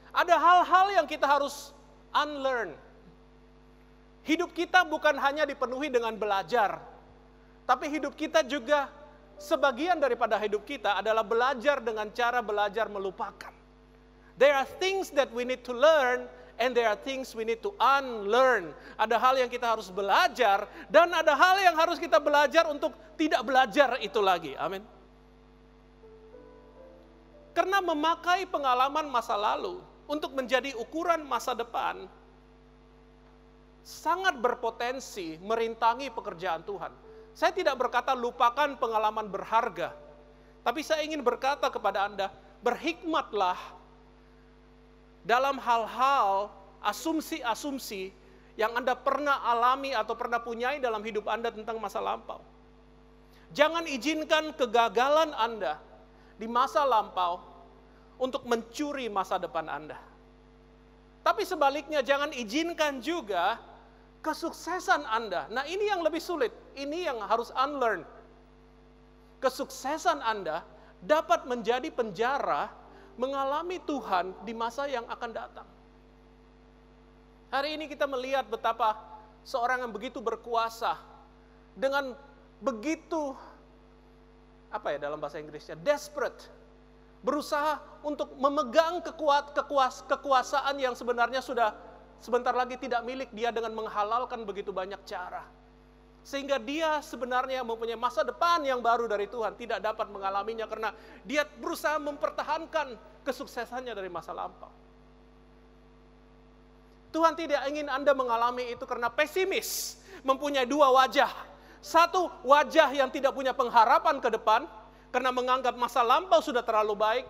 Ada hal-hal yang kita harus unlearn. Hidup kita bukan hanya dipenuhi dengan belajar, tapi hidup kita juga, sebagian daripada hidup kita adalah belajar dengan cara belajar melupakan. There are things that we need to learn, and there are things we need to unlearn. Ada hal yang kita harus belajar, dan ada hal yang harus kita belajar untuk tidak belajar itu lagi. Amin. Karena memakai pengalaman masa lalu untuk menjadi ukuran masa depan, sangat berpotensi merintangi pekerjaan Tuhan. Saya tidak berkata lupakan pengalaman berharga, tapi saya ingin berkata kepada Anda, berhikmatlah dalam hal-hal asumsi-asumsi yang Anda pernah alami atau pernah punyai dalam hidup Anda tentang masa lampau. Jangan izinkan kegagalan Anda di masa lampau untuk mencuri masa depan Anda. Tapi sebaliknya, jangan izinkan juga kesuksesan Anda. Nah, ini yang lebih sulit. Ini yang harus unlearn. Kesuksesan Anda dapat menjadi penjara mengalami Tuhan di masa yang akan datang. Hari ini kita melihat betapa seorang yang begitu berkuasa, dengan begitu, dalam bahasa Inggrisnya, desperate, berusaha untuk memegang kekuasaan yang sebenarnya sudah sebentar lagi tidak milik dia dengan menghalalkan begitu banyak cara. Sehingga dia sebenarnya mempunyai masa depan yang baru dari Tuhan, tidak dapat mengalaminya karena dia berusaha mempertahankan kesuksesannya dari masa lampau. Tuhan tidak ingin Anda mengalami itu karena pesimis, mempunyai dua wajah. Satu, wajah yang tidak punya pengharapan ke depan, karena menganggap masa lampau sudah terlalu baik.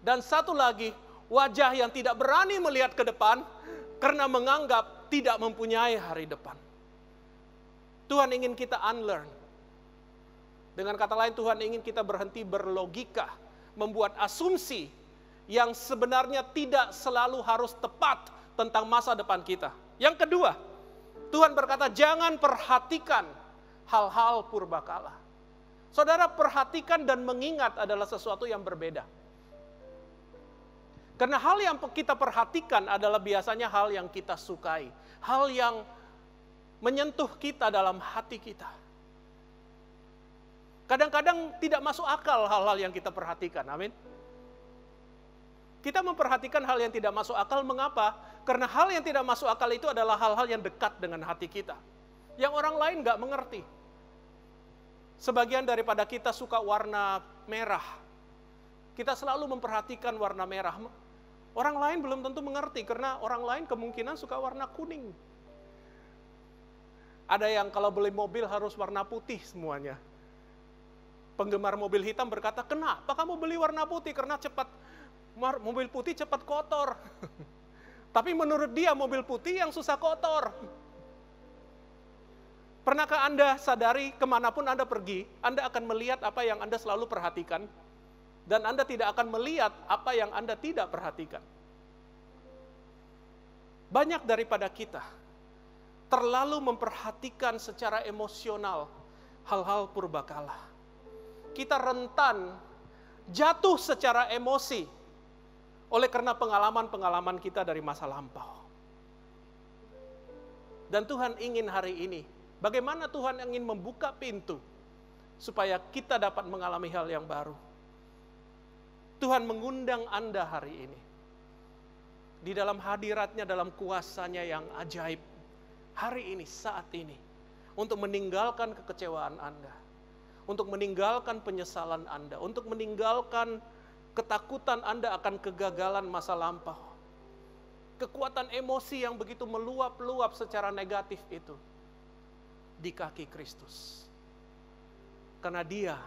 Dan satu lagi, wajah yang tidak berani melihat ke depan, karena menganggap tidak mempunyai hari depan. Tuhan ingin kita unlearn. Dengan kata lain, Tuhan ingin kita berhenti berlogika, membuat asumsi yang sebenarnya tidak selalu harus tepat tentang masa depan kita. Yang kedua, Tuhan berkata, jangan perhatikan hal-hal purbakala. Saudara, perhatikan dan mengingat adalah sesuatu yang berbeda. Karena hal yang kita perhatikan adalah biasanya hal yang kita sukai. Hal yang menyentuh kita dalam hati kita. Kadang-kadang tidak masuk akal hal-hal yang kita perhatikan. Amin. Kita memperhatikan hal yang tidak masuk akal. Mengapa? Karena hal yang tidak masuk akal itu adalah hal-hal yang dekat dengan hati kita. Yang orang lain nggak mengerti. Sebagian daripada kita suka warna merah. Kita selalu memperhatikan warna merah. Orang lain belum tentu mengerti karena orang lain kemungkinan suka warna kuning. Ada yang kalau beli mobil harus warna putih semuanya. Penggemar mobil hitam berkata, kenapa kamu beli warna putih? Karena mobil putih cepat kotor. Tapi menurut dia mobil putih yang susah kotor. Pernahkah Anda sadari kemanapun Anda pergi, Anda akan melihat apa yang Anda selalu perhatikan. Dan Anda tidak akan melihat apa yang Anda tidak perhatikan. banyak daripada kita terlalu memperhatikan secara emosional hal-hal purbakala. Kita rentan jatuh secara emosi oleh karena pengalaman-pengalaman kita dari masa lampau. Dan Tuhan ingin hari ini, bagaimana Tuhan ingin membuka pintu supaya kita dapat mengalami hal yang baru. Tuhan mengundang Anda hari ini. Di dalam hadiratnya, dalam kuasanya yang ajaib. Hari ini, saat ini. Untuk meninggalkan kekecewaan Anda. Untuk meninggalkan penyesalan Anda. Untuk meninggalkan ketakutan Anda akan kegagalan masa lampau. Kekuatan emosi yang begitu meluap-luap secara negatif itu. Di kaki Kristus. Karena Dia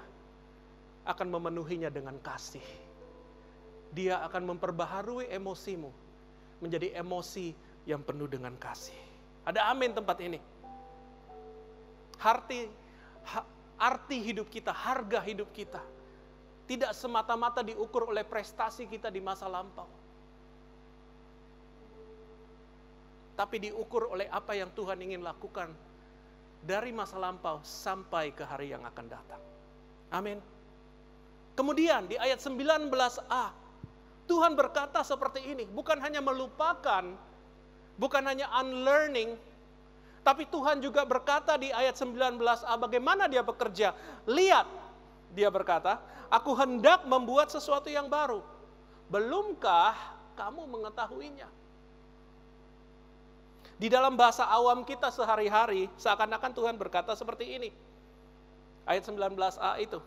akan memenuhinya dengan kasih. Dia akan memperbaharui emosimu menjadi emosi yang penuh dengan kasih. Ada amin tempat ini. Arti hidup kita, harga hidup kita tidak semata-mata diukur oleh prestasi kita di masa lampau. Tapi diukur oleh apa yang Tuhan ingin lakukan dari masa lampau sampai ke hari yang akan datang. Amin. Kemudian di ayat 19a, Tuhan berkata seperti ini, bukan hanya melupakan, bukan hanya unlearning, tapi Tuhan juga berkata di ayat 19a bagaimana Dia bekerja. Lihat, Dia berkata, aku hendak membuat sesuatu yang baru. Belumkah kamu mengetahuinya? Di dalam bahasa awam kita sehari-hari, seakan-akan Tuhan berkata seperti ini. Ayat 19a itu,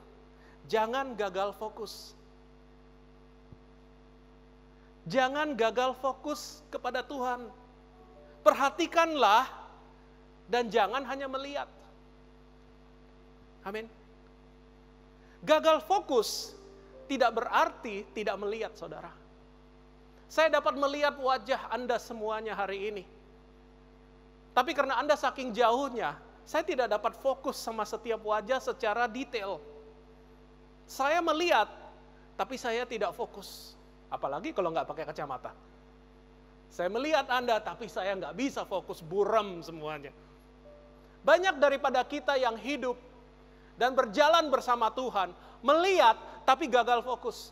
jangan gagal fokus. Jangan gagal fokus kepada Tuhan. Perhatikanlah dan jangan hanya melihat. Amin. Gagal fokus tidak berarti tidak melihat, saudara. Saya dapat melihat wajah Anda semuanya hari ini. Tapi karena Anda saking jauhnya, saya tidak dapat fokus sama setiap wajah secara detail. Saya melihat, tapi saya tidak fokus. Apalagi kalau nggak pakai kacamata. Saya melihat Anda, tapi saya nggak bisa fokus, buram semuanya. Banyak daripada kita yang hidup dan berjalan bersama Tuhan, melihat tapi gagal fokus.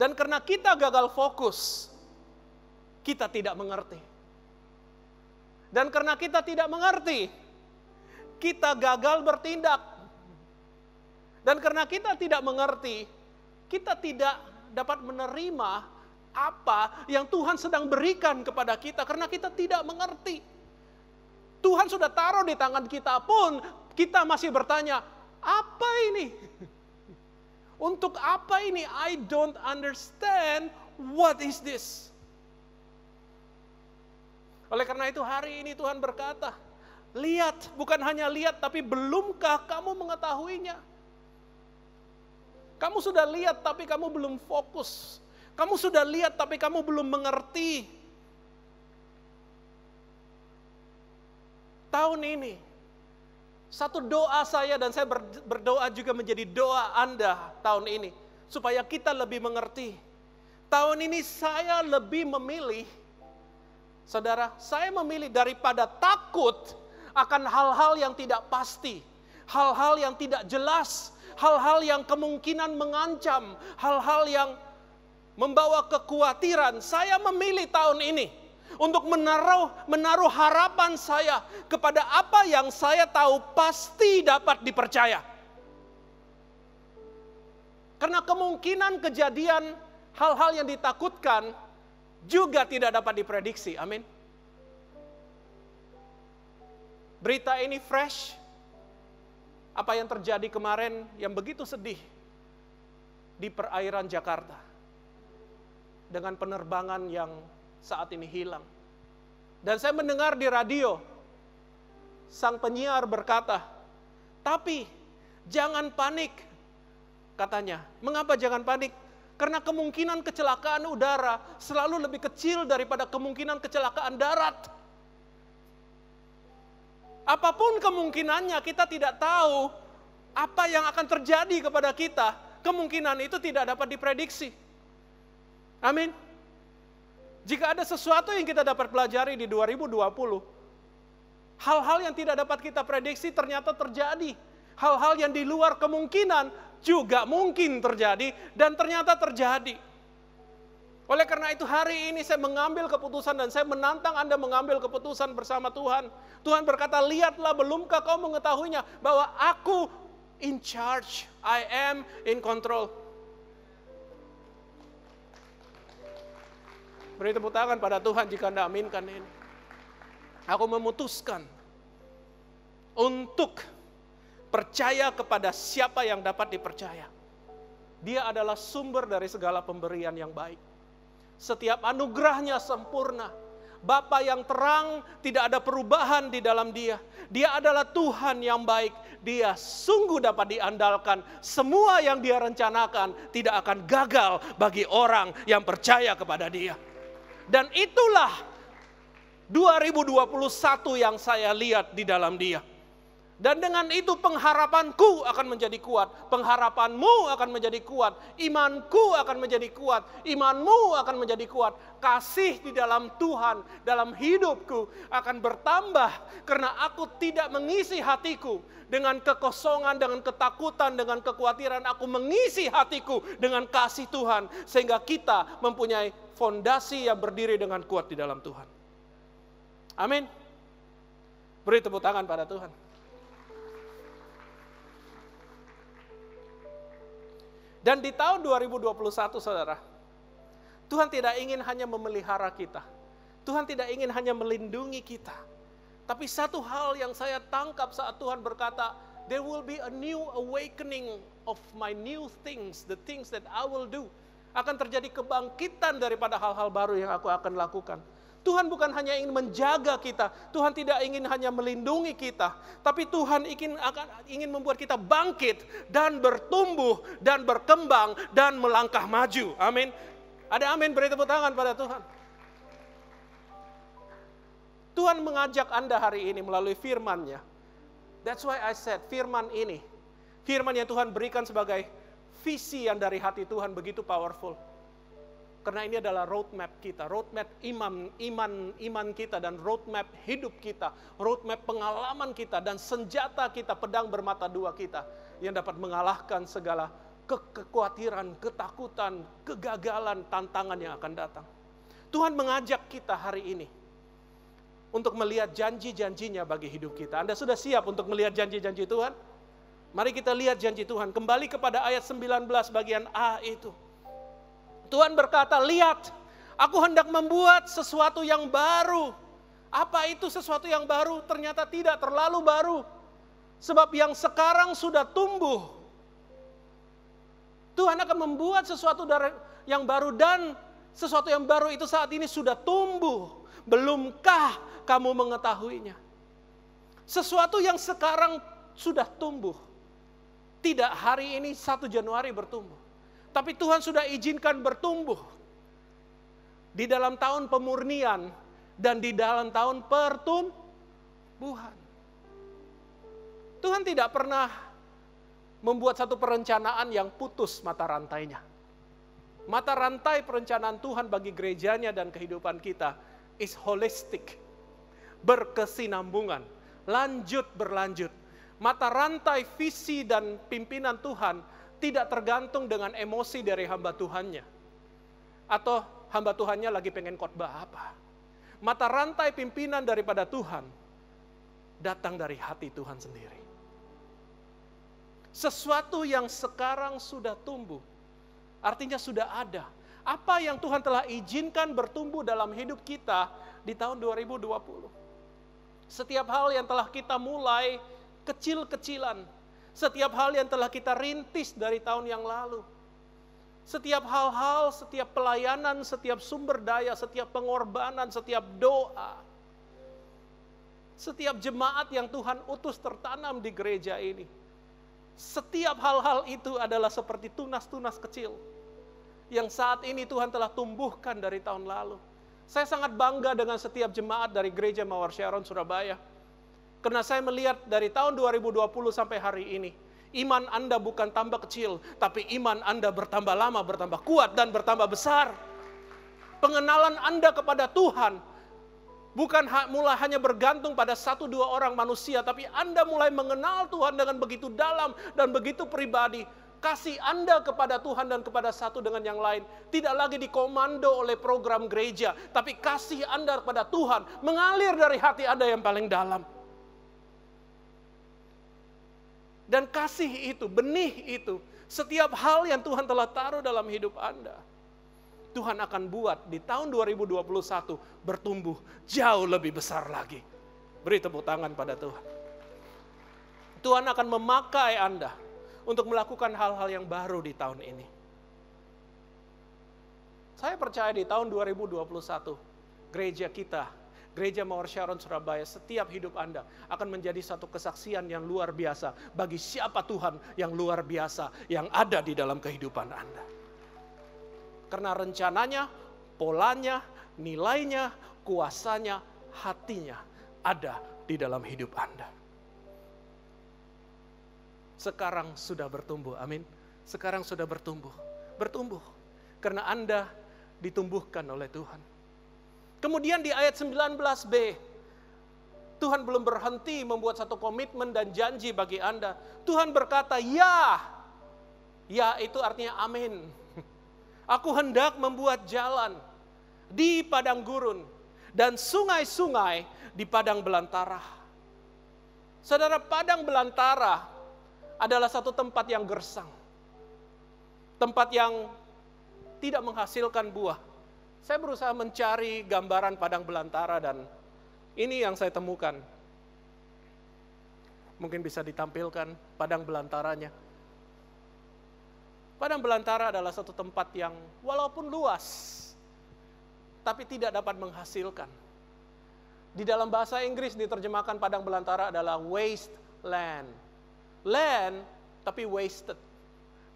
Dan karena kita gagal fokus, kita tidak mengerti. Dan karena kita tidak mengerti, kita gagal bertindak. Dan karena kita tidak mengerti, kita tidak dapat menerima apa yang Tuhan sedang berikan kepada kita karena kita tidak mengerti. Tuhan sudah taruh di tangan kita pun kita masih bertanya, apa ini? Untuk apa ini? I don't understand. What is this? Oleh karena itu hari ini Tuhan berkata, lihat, bukan hanya lihat tapi belumkah kamu mengetahuinya? Kamu sudah lihat tapi kamu belum fokus. Kamu sudah lihat tapi kamu belum mengerti. Tahun ini, satu doa saya dan saya berdoa juga menjadi doa Anda tahun ini. Supaya kita lebih mengerti. Tahun ini saya lebih memilih, saudara, saya memilih daripada takut akan hal-hal yang tidak pasti. Hal-hal yang tidak jelas. Hal-hal yang kemungkinan mengancam, hal-hal yang membawa kekhawatiran. Saya memilih tahun ini untuk menaruh harapan saya kepada apa yang saya tahu pasti dapat dipercaya. Karena kemungkinan kejadian hal-hal yang ditakutkan juga tidak dapat diprediksi. Amin. Berita ini fresh. Apa yang terjadi kemarin yang begitu sedih di perairan Jakarta. Dengan penerbangan yang saat ini hilang. Dan saya mendengar di radio, sang penyiar berkata, tapi jangan panik, katanya. Mengapa jangan panik? Karena kemungkinan kecelakaan udara selalu lebih kecil daripada kemungkinan kecelakaan darat. Apapun kemungkinannya, kita tidak tahu apa yang akan terjadi kepada kita. Kemungkinan itu tidak dapat diprediksi. Amin. Jika ada sesuatu yang kita dapat pelajari di 2020, hal-hal yang tidak dapat kita prediksi ternyata terjadi. Hal-hal yang di luar kemungkinan juga mungkin terjadi dan ternyata terjadi. Oleh karena itu hari ini saya mengambil keputusan dan saya menantang Anda mengambil keputusan bersama Tuhan. Tuhan berkata, lihatlah belumkah kau mengetahuinya bahwa aku in charge, I am in control. Beri tepuk tangan pada Tuhan jika Anda aminkan ini. Aku memutuskan untuk percaya kepada siapa yang dapat dipercaya. Dia adalah sumber dari segala pemberian yang baik. Setiap anugerahnya sempurna. Bapa yang terang, tidak ada perubahan di dalam dia. Dia adalah Tuhan yang baik. Dia sungguh dapat diandalkan. Semua yang dia rencanakan tidak akan gagal bagi orang yang percaya kepada dia. Dan itulah 2021 yang saya lihat di dalam dia. Dan dengan itu pengharapanku akan menjadi kuat. Pengharapanmu akan menjadi kuat. Imanku akan menjadi kuat. Imanmu akan menjadi kuat. Kasih di dalam Tuhan, dalam hidupku akan bertambah. Karena aku tidak mengisi hatiku dengan kekosongan, dengan ketakutan, dengan kekhawatiran. Aku mengisi hatiku dengan kasih Tuhan. Sehingga kita mempunyai fondasi yang berdiri dengan kuat di dalam Tuhan. Amin. Beri tepuk tangan pada Tuhan. Dan di tahun 2021 saudara, Tuhan tidak ingin hanya memelihara kita. Tuhan tidak ingin hanya melindungi kita. Tapi satu hal yang saya tangkap saat Tuhan berkata, there will be a new awakening of my new things, the things that I will do. Akan terjadi kebangkitan daripada hal-hal baru yang aku akan lakukan. Tuhan bukan hanya ingin menjaga kita, Tuhan tidak ingin hanya melindungi kita, tapi Tuhan ingin membuat kita bangkit dan bertumbuh dan berkembang dan melangkah maju. Amin. Ada amin, beri tepuk tangan pada Tuhan. Tuhan mengajak Anda hari ini melalui firman-Nya. That's why I said firman ini, firman yang Tuhan berikan sebagai visi yang dari hati Tuhan begitu powerful. Karena ini adalah roadmap kita, roadmap iman kita dan roadmap hidup kita, roadmap pengalaman kita dan senjata kita, pedang bermata dua kita yang dapat mengalahkan segala kekhawatiran, ketakutan, kegagalan, tantangan yang akan datang. Tuhan mengajak kita hari ini untuk melihat janji-janjinya bagi hidup kita. Anda sudah siap untuk melihat janji-janji Tuhan? Mari kita lihat janji Tuhan. Kembali kepada ayat 19 bagian A itu. Tuhan berkata, lihat, aku hendak membuat sesuatu yang baru. Apa itu sesuatu yang baru? Ternyata tidak terlalu baru. Sebab yang sekarang sudah tumbuh. Tuhan akan membuat sesuatu yang baru dan sesuatu yang baru itu saat ini sudah tumbuh. Belumkah kamu mengetahuinya? Sesuatu yang sekarang sudah tumbuh. Tidak hari ini 1 Januari bertumbuh. Tapi Tuhan sudah izinkan bertumbuh di dalam tahun pemurnian dan di dalam tahun pertumbuhan. Tuhan tidak pernah membuat satu perencanaan yang putus mata rantainya. Mata rantai perencanaan Tuhan bagi gerejanya dan kehidupan kita is holistic, berkesinambungan, lanjut berlanjut. Mata rantai visi dan pimpinan Tuhan tidak tergantung dengan emosi dari hamba Tuhannya. Atau hamba Tuhannya lagi pengen khotbah apa. Mata rantai pimpinan daripada Tuhan datang dari hati Tuhan sendiri. Sesuatu yang sekarang sudah tumbuh, artinya sudah ada. Apa yang Tuhan telah izinkan bertumbuh dalam hidup kita di tahun 2020. Setiap hal yang telah kita mulai kecil-kecilan, setiap hal yang telah kita rintis dari tahun yang lalu. Setiap hal-hal, setiap pelayanan, setiap sumber daya, setiap pengorbanan, setiap doa. Setiap jemaat yang Tuhan utus tertanam di gereja ini. Setiap hal-hal itu adalah seperti tunas-tunas kecil. Yang saat ini Tuhan telah tumbuhkan dari tahun lalu. Saya sangat bangga dengan setiap jemaat dari gereja Mawar Sharon Surabaya. Karena saya melihat dari tahun 2020 sampai hari ini, iman Anda bukan tambah kecil, tapi iman Anda bertambah lama, bertambah kuat, dan bertambah besar. Pengenalan Anda kepada Tuhan bukan mulai hanya bergantung pada 1-2 orang manusia, tapi Anda mulai mengenal Tuhan dengan begitu dalam dan begitu pribadi. Kasih Anda kepada Tuhan dan kepada satu dengan yang lain tidak lagi dikomando oleh program gereja, tapi kasih Anda kepada Tuhan mengalir dari hati Anda yang paling dalam. Dan kasih itu, benih itu, setiap hal yang Tuhan telah taruh dalam hidup Anda, Tuhan akan buat di tahun 2021 bertumbuh jauh lebih besar lagi. Beri tepuk tangan pada Tuhan. Tuhan akan memakai Anda untuk melakukan hal-hal yang baru di tahun ini. Saya percaya di tahun 2021, gereja kita, Gereja Mawar Sharon Surabaya, setiap hidup Anda akan menjadi satu kesaksian yang luar biasa bagi siapa Tuhan yang luar biasa yang ada di dalam kehidupan Anda. Karena rencananya, polanya, nilainya, kuasanya, hatinya ada di dalam hidup Anda. Sekarang sudah bertumbuh, amin. Sekarang sudah bertumbuh. Bertumbuh. Karena Anda ditumbuhkan oleh Tuhan. Kemudian di ayat 19b, Tuhan belum berhenti membuat satu komitmen dan janji bagi Anda. Tuhan berkata, ya. Ya itu artinya amin. Aku hendak membuat jalan di padang gurun dan sungai-sungai di padang belantara. Saudara, padang belantara adalah satu tempat yang gersang. Tempat yang tidak menghasilkan buah. Saya berusaha mencari gambaran padang belantara dan ini yang saya temukan. Mungkin bisa ditampilkan padang belantaranya. Padang belantara adalah satu tempat yang walaupun luas, tapi tidak dapat menghasilkan. Di dalam bahasa Inggris diterjemahkan padang belantara adalah wasteland. Land, tapi wasted.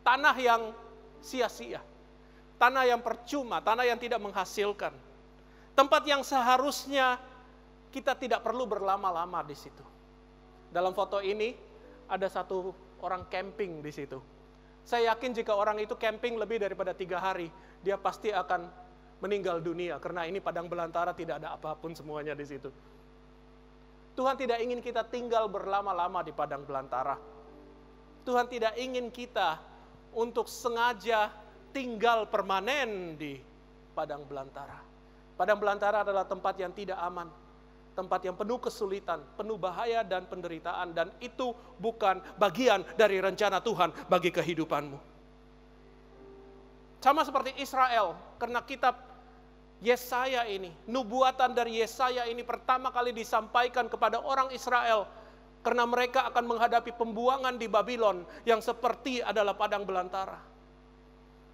Tanah yang sia-sia. Tanah yang percuma, tanah yang tidak menghasilkan. Tempat yang seharusnya kita tidak perlu berlama-lama di situ. Dalam foto ini ada satu orang camping di situ. Saya yakin jika orang itu camping lebih daripada 3 hari, dia pasti akan meninggal dunia. Karena ini padang belantara, tidak ada apapun semuanya di situ. Tuhan tidak ingin kita tinggal berlama-lama di padang belantara. Tuhan tidak ingin kita untuk sengaja tinggal permanen di padang belantara. Padang belantara adalah tempat yang tidak aman. Tempat yang penuh kesulitan, penuh bahaya dan penderitaan. Dan itu bukan bagian dari rencana Tuhan bagi kehidupanmu. Sama seperti Israel, karena kitab Yesaya ini, nubuatan dari Yesaya ini pertama kali disampaikan kepada orang Israel. Karena mereka akan menghadapi pembuangan di Babylon yang seperti adalah padang belantara.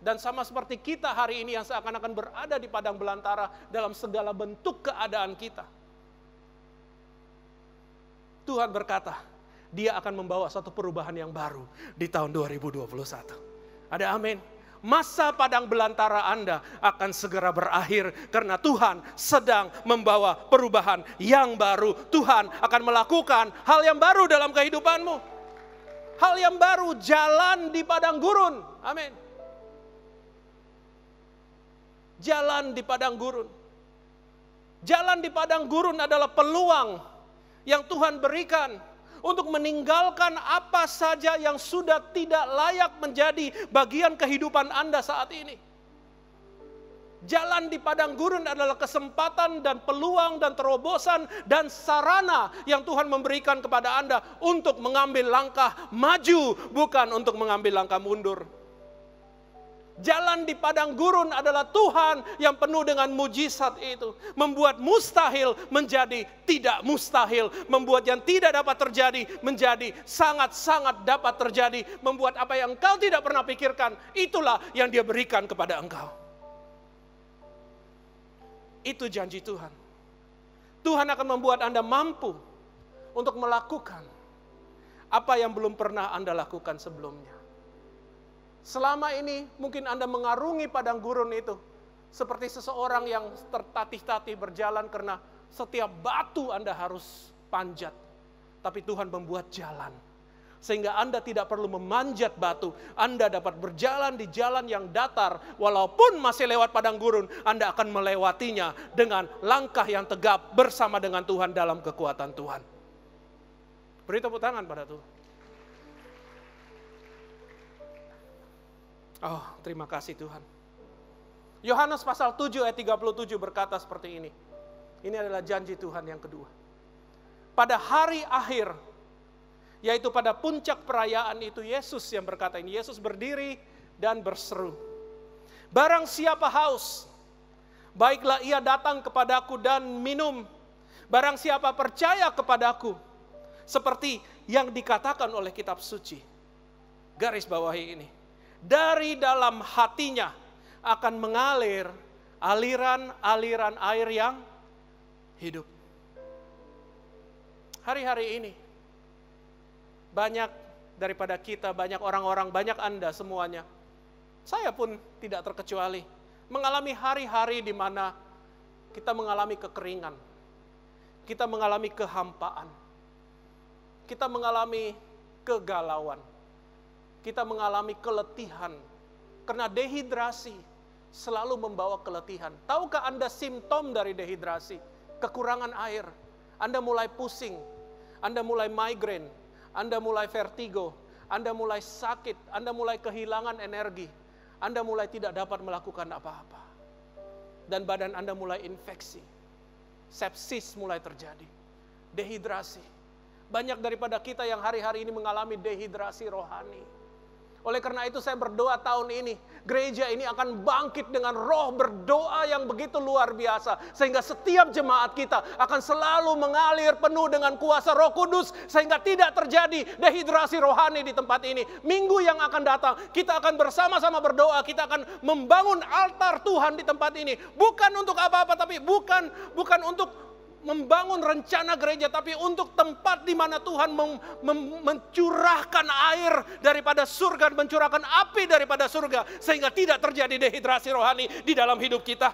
Dan sama seperti kita hari ini yang seakan-akan berada di padang belantara dalam segala bentuk keadaan kita. Tuhan berkata, Dia akan membawa satu perubahan yang baru di tahun 2021. Ada amin. Masa padang belantara Anda akan segera berakhir karena Tuhan sedang membawa perubahan yang baru. Tuhan akan melakukan hal yang baru dalam kehidupanmu. Hal yang baru, jalan di padang gurun. Amin. Jalan di padang gurun. Jalan di padang gurun adalah peluang yang Tuhan berikan untuk meninggalkan apa saja yang sudah tidak layak menjadi bagian kehidupan Anda saat ini. Jalan di padang gurun adalah kesempatan dan peluang dan terobosan dan sarana yang Tuhan memberikan kepada Anda untuk mengambil langkah maju, bukan untuk mengambil langkah mundur. Jalan di padang gurun adalah Tuhan yang penuh dengan mujizat itu. Membuat mustahil menjadi tidak mustahil. Membuat yang tidak dapat terjadi menjadi sangat-sangat dapat terjadi. Membuat apa yang engkau tidak pernah pikirkan, itulah yang Dia berikan kepada engkau. Itu janji Tuhan. Tuhan akan membuat Anda mampu untuk melakukan apa yang belum pernah Anda lakukan sebelumnya. Selama ini mungkin Anda mengarungi padang gurun itu seperti seseorang yang tertatih-tatih berjalan karena setiap batu Anda harus panjat. Tapi Tuhan membuat jalan. Sehingga Anda tidak perlu memanjat batu. Anda dapat berjalan di jalan yang datar. Walaupun masih lewat padang gurun, Anda akan melewatinya dengan langkah yang tegap bersama dengan Tuhan dalam kekuatan Tuhan. Beri tepuk tangan pada Tuhan. Oh, terima kasih Tuhan. Yohanes pasal 7 ayat 37 berkata seperti ini. Ini adalah janji Tuhan yang kedua. Pada hari akhir, yaitu pada puncak perayaan itu, Yesus yang berkata ini. Yesus berdiri dan berseru. Barang siapa haus, baiklah ia datang kepadaku dan minum. Barang siapa percaya kepadaku, seperti yang dikatakan oleh kitab suci. Garis bawahi ini. Dari dalam hatinya akan mengalir aliran-aliran air yang hidup. Hari-hari ini banyak daripada kita, banyak orang-orang, banyak Anda semuanya. Saya pun tidak terkecuali mengalami hari-hari di mana kita mengalami kekeringan. Kita mengalami kehampaan. Kita mengalami kegalauan. Kita mengalami keletihan. Karena dehidrasi selalu membawa keletihan. Tahukah Anda simptom dari dehidrasi? Kekurangan air. Anda mulai pusing. Anda mulai migrain. Anda mulai vertigo. Anda mulai sakit. Anda mulai kehilangan energi. Anda mulai tidak dapat melakukan apa-apa. Dan badan Anda mulai infeksi. Sepsis mulai terjadi. Dehidrasi. Banyak daripada kita yang hari-hari ini mengalami dehidrasi rohani. Oleh karena itu saya berdoa tahun ini, gereja ini akan bangkit dengan roh berdoa yang begitu luar biasa. Sehingga setiap jemaat kita akan selalu mengalir penuh dengan kuasa Roh Kudus. Sehingga tidak terjadi dehidrasi rohani di tempat ini. Minggu yang akan datang, kita akan bersama-sama berdoa. Kita akan membangun altar Tuhan di tempat ini. Bukan untuk apa-apa, tapi bukan untuk membangun rencana gereja, tapi untuk tempat di mana Tuhan mencurahkan air daripada surga, mencurahkan api daripada surga, sehingga tidak terjadi dehidrasi rohani di dalam hidup kita.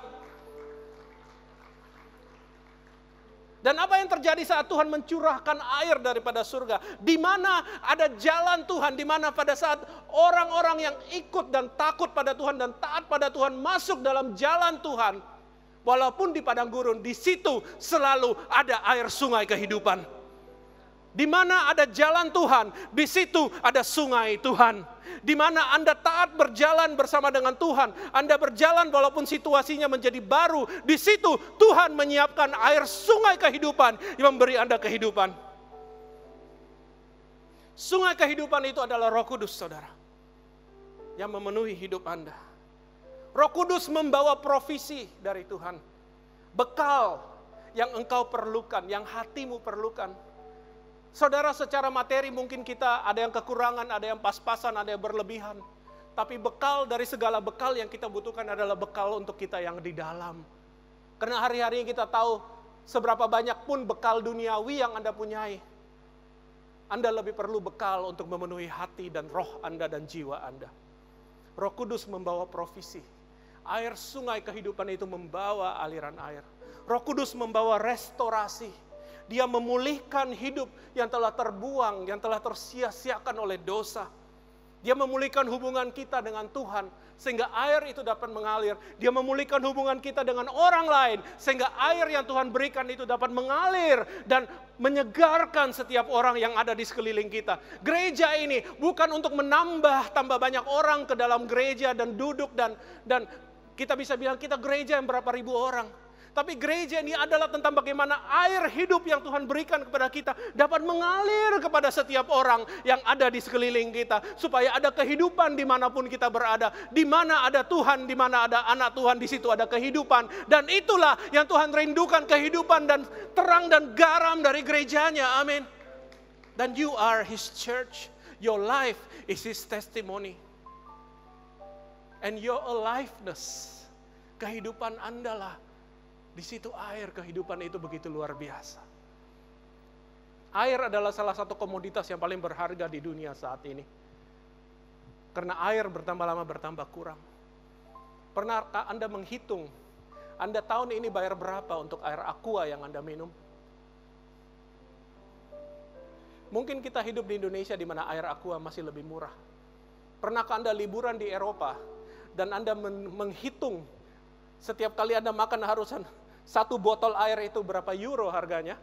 Dan apa yang terjadi saat Tuhan mencurahkan air daripada surga? Di mana ada jalan Tuhan, di mana pada saat orang-orang yang ikut dan takut pada Tuhan dan taat pada Tuhan masuk dalam jalan Tuhan, walaupun di padang gurun, di situ selalu ada air sungai kehidupan. Di mana ada jalan Tuhan, di situ ada sungai Tuhan. Di mana Anda taat berjalan bersama dengan Tuhan, Anda berjalan walaupun situasinya menjadi baru, di situ Tuhan menyiapkan air sungai kehidupan yang memberi Anda kehidupan. Sungai kehidupan itu adalah Roh Kudus, saudara, yang memenuhi hidup Anda. Roh Kudus membawa provisi dari Tuhan. Bekal yang engkau perlukan, yang hatimu perlukan. Saudara, secara materi mungkin kita ada yang kekurangan, ada yang pas-pasan, ada yang berlebihan. Tapi bekal dari segala bekal yang kita butuhkan adalah bekal untuk kita yang di dalam. Karena hari-hari kita tahu seberapa banyak pun bekal duniawi yang Anda punyai, Anda lebih perlu bekal untuk memenuhi hati dan roh Anda dan jiwa Anda. Roh Kudus membawa provisi. Air sungai kehidupan itu membawa aliran air. Roh Kudus membawa restorasi. Dia memulihkan hidup yang telah terbuang, yang telah tersia-siakan oleh dosa. Dia memulihkan hubungan kita dengan Tuhan, sehingga air itu dapat mengalir. Dia memulihkan hubungan kita dengan orang lain, sehingga air yang Tuhan berikan itu dapat mengalir dan menyegarkan setiap orang yang ada di sekeliling kita. Gereja ini bukan untuk tambah banyak orang ke dalam gereja dan duduk dan kita bisa bilang kita gereja yang berapa ribu orang. Tapi gereja ini adalah tentang bagaimana air hidup yang Tuhan berikan kepada kita dapat mengalir kepada setiap orang yang ada di sekeliling kita. Supaya ada kehidupan dimanapun kita berada. Di mana ada Tuhan, di mana ada anak Tuhan, di situ ada kehidupan. Dan itulah yang Tuhan rindukan, kehidupan dan terang dan garam dari gerejanya. Amin. Dan you are His church. Your life is His testimony. And your aliveness, kehidupan Anda lah. Di situ air kehidupan itu begitu luar biasa. Air adalah salah satu komoditas yang paling berharga di dunia saat ini. Karena air bertambah lama bertambah kurang. Pernahkah Anda menghitung, Anda tahun ini bayar berapa untuk air aqua yang Anda minum? Mungkin kita hidup di Indonesia di mana air aqua masih lebih murah. Pernahkah Anda liburan di Eropa dan Anda menghitung setiap kali Anda makan harus 1 botol air itu berapa euro harganya?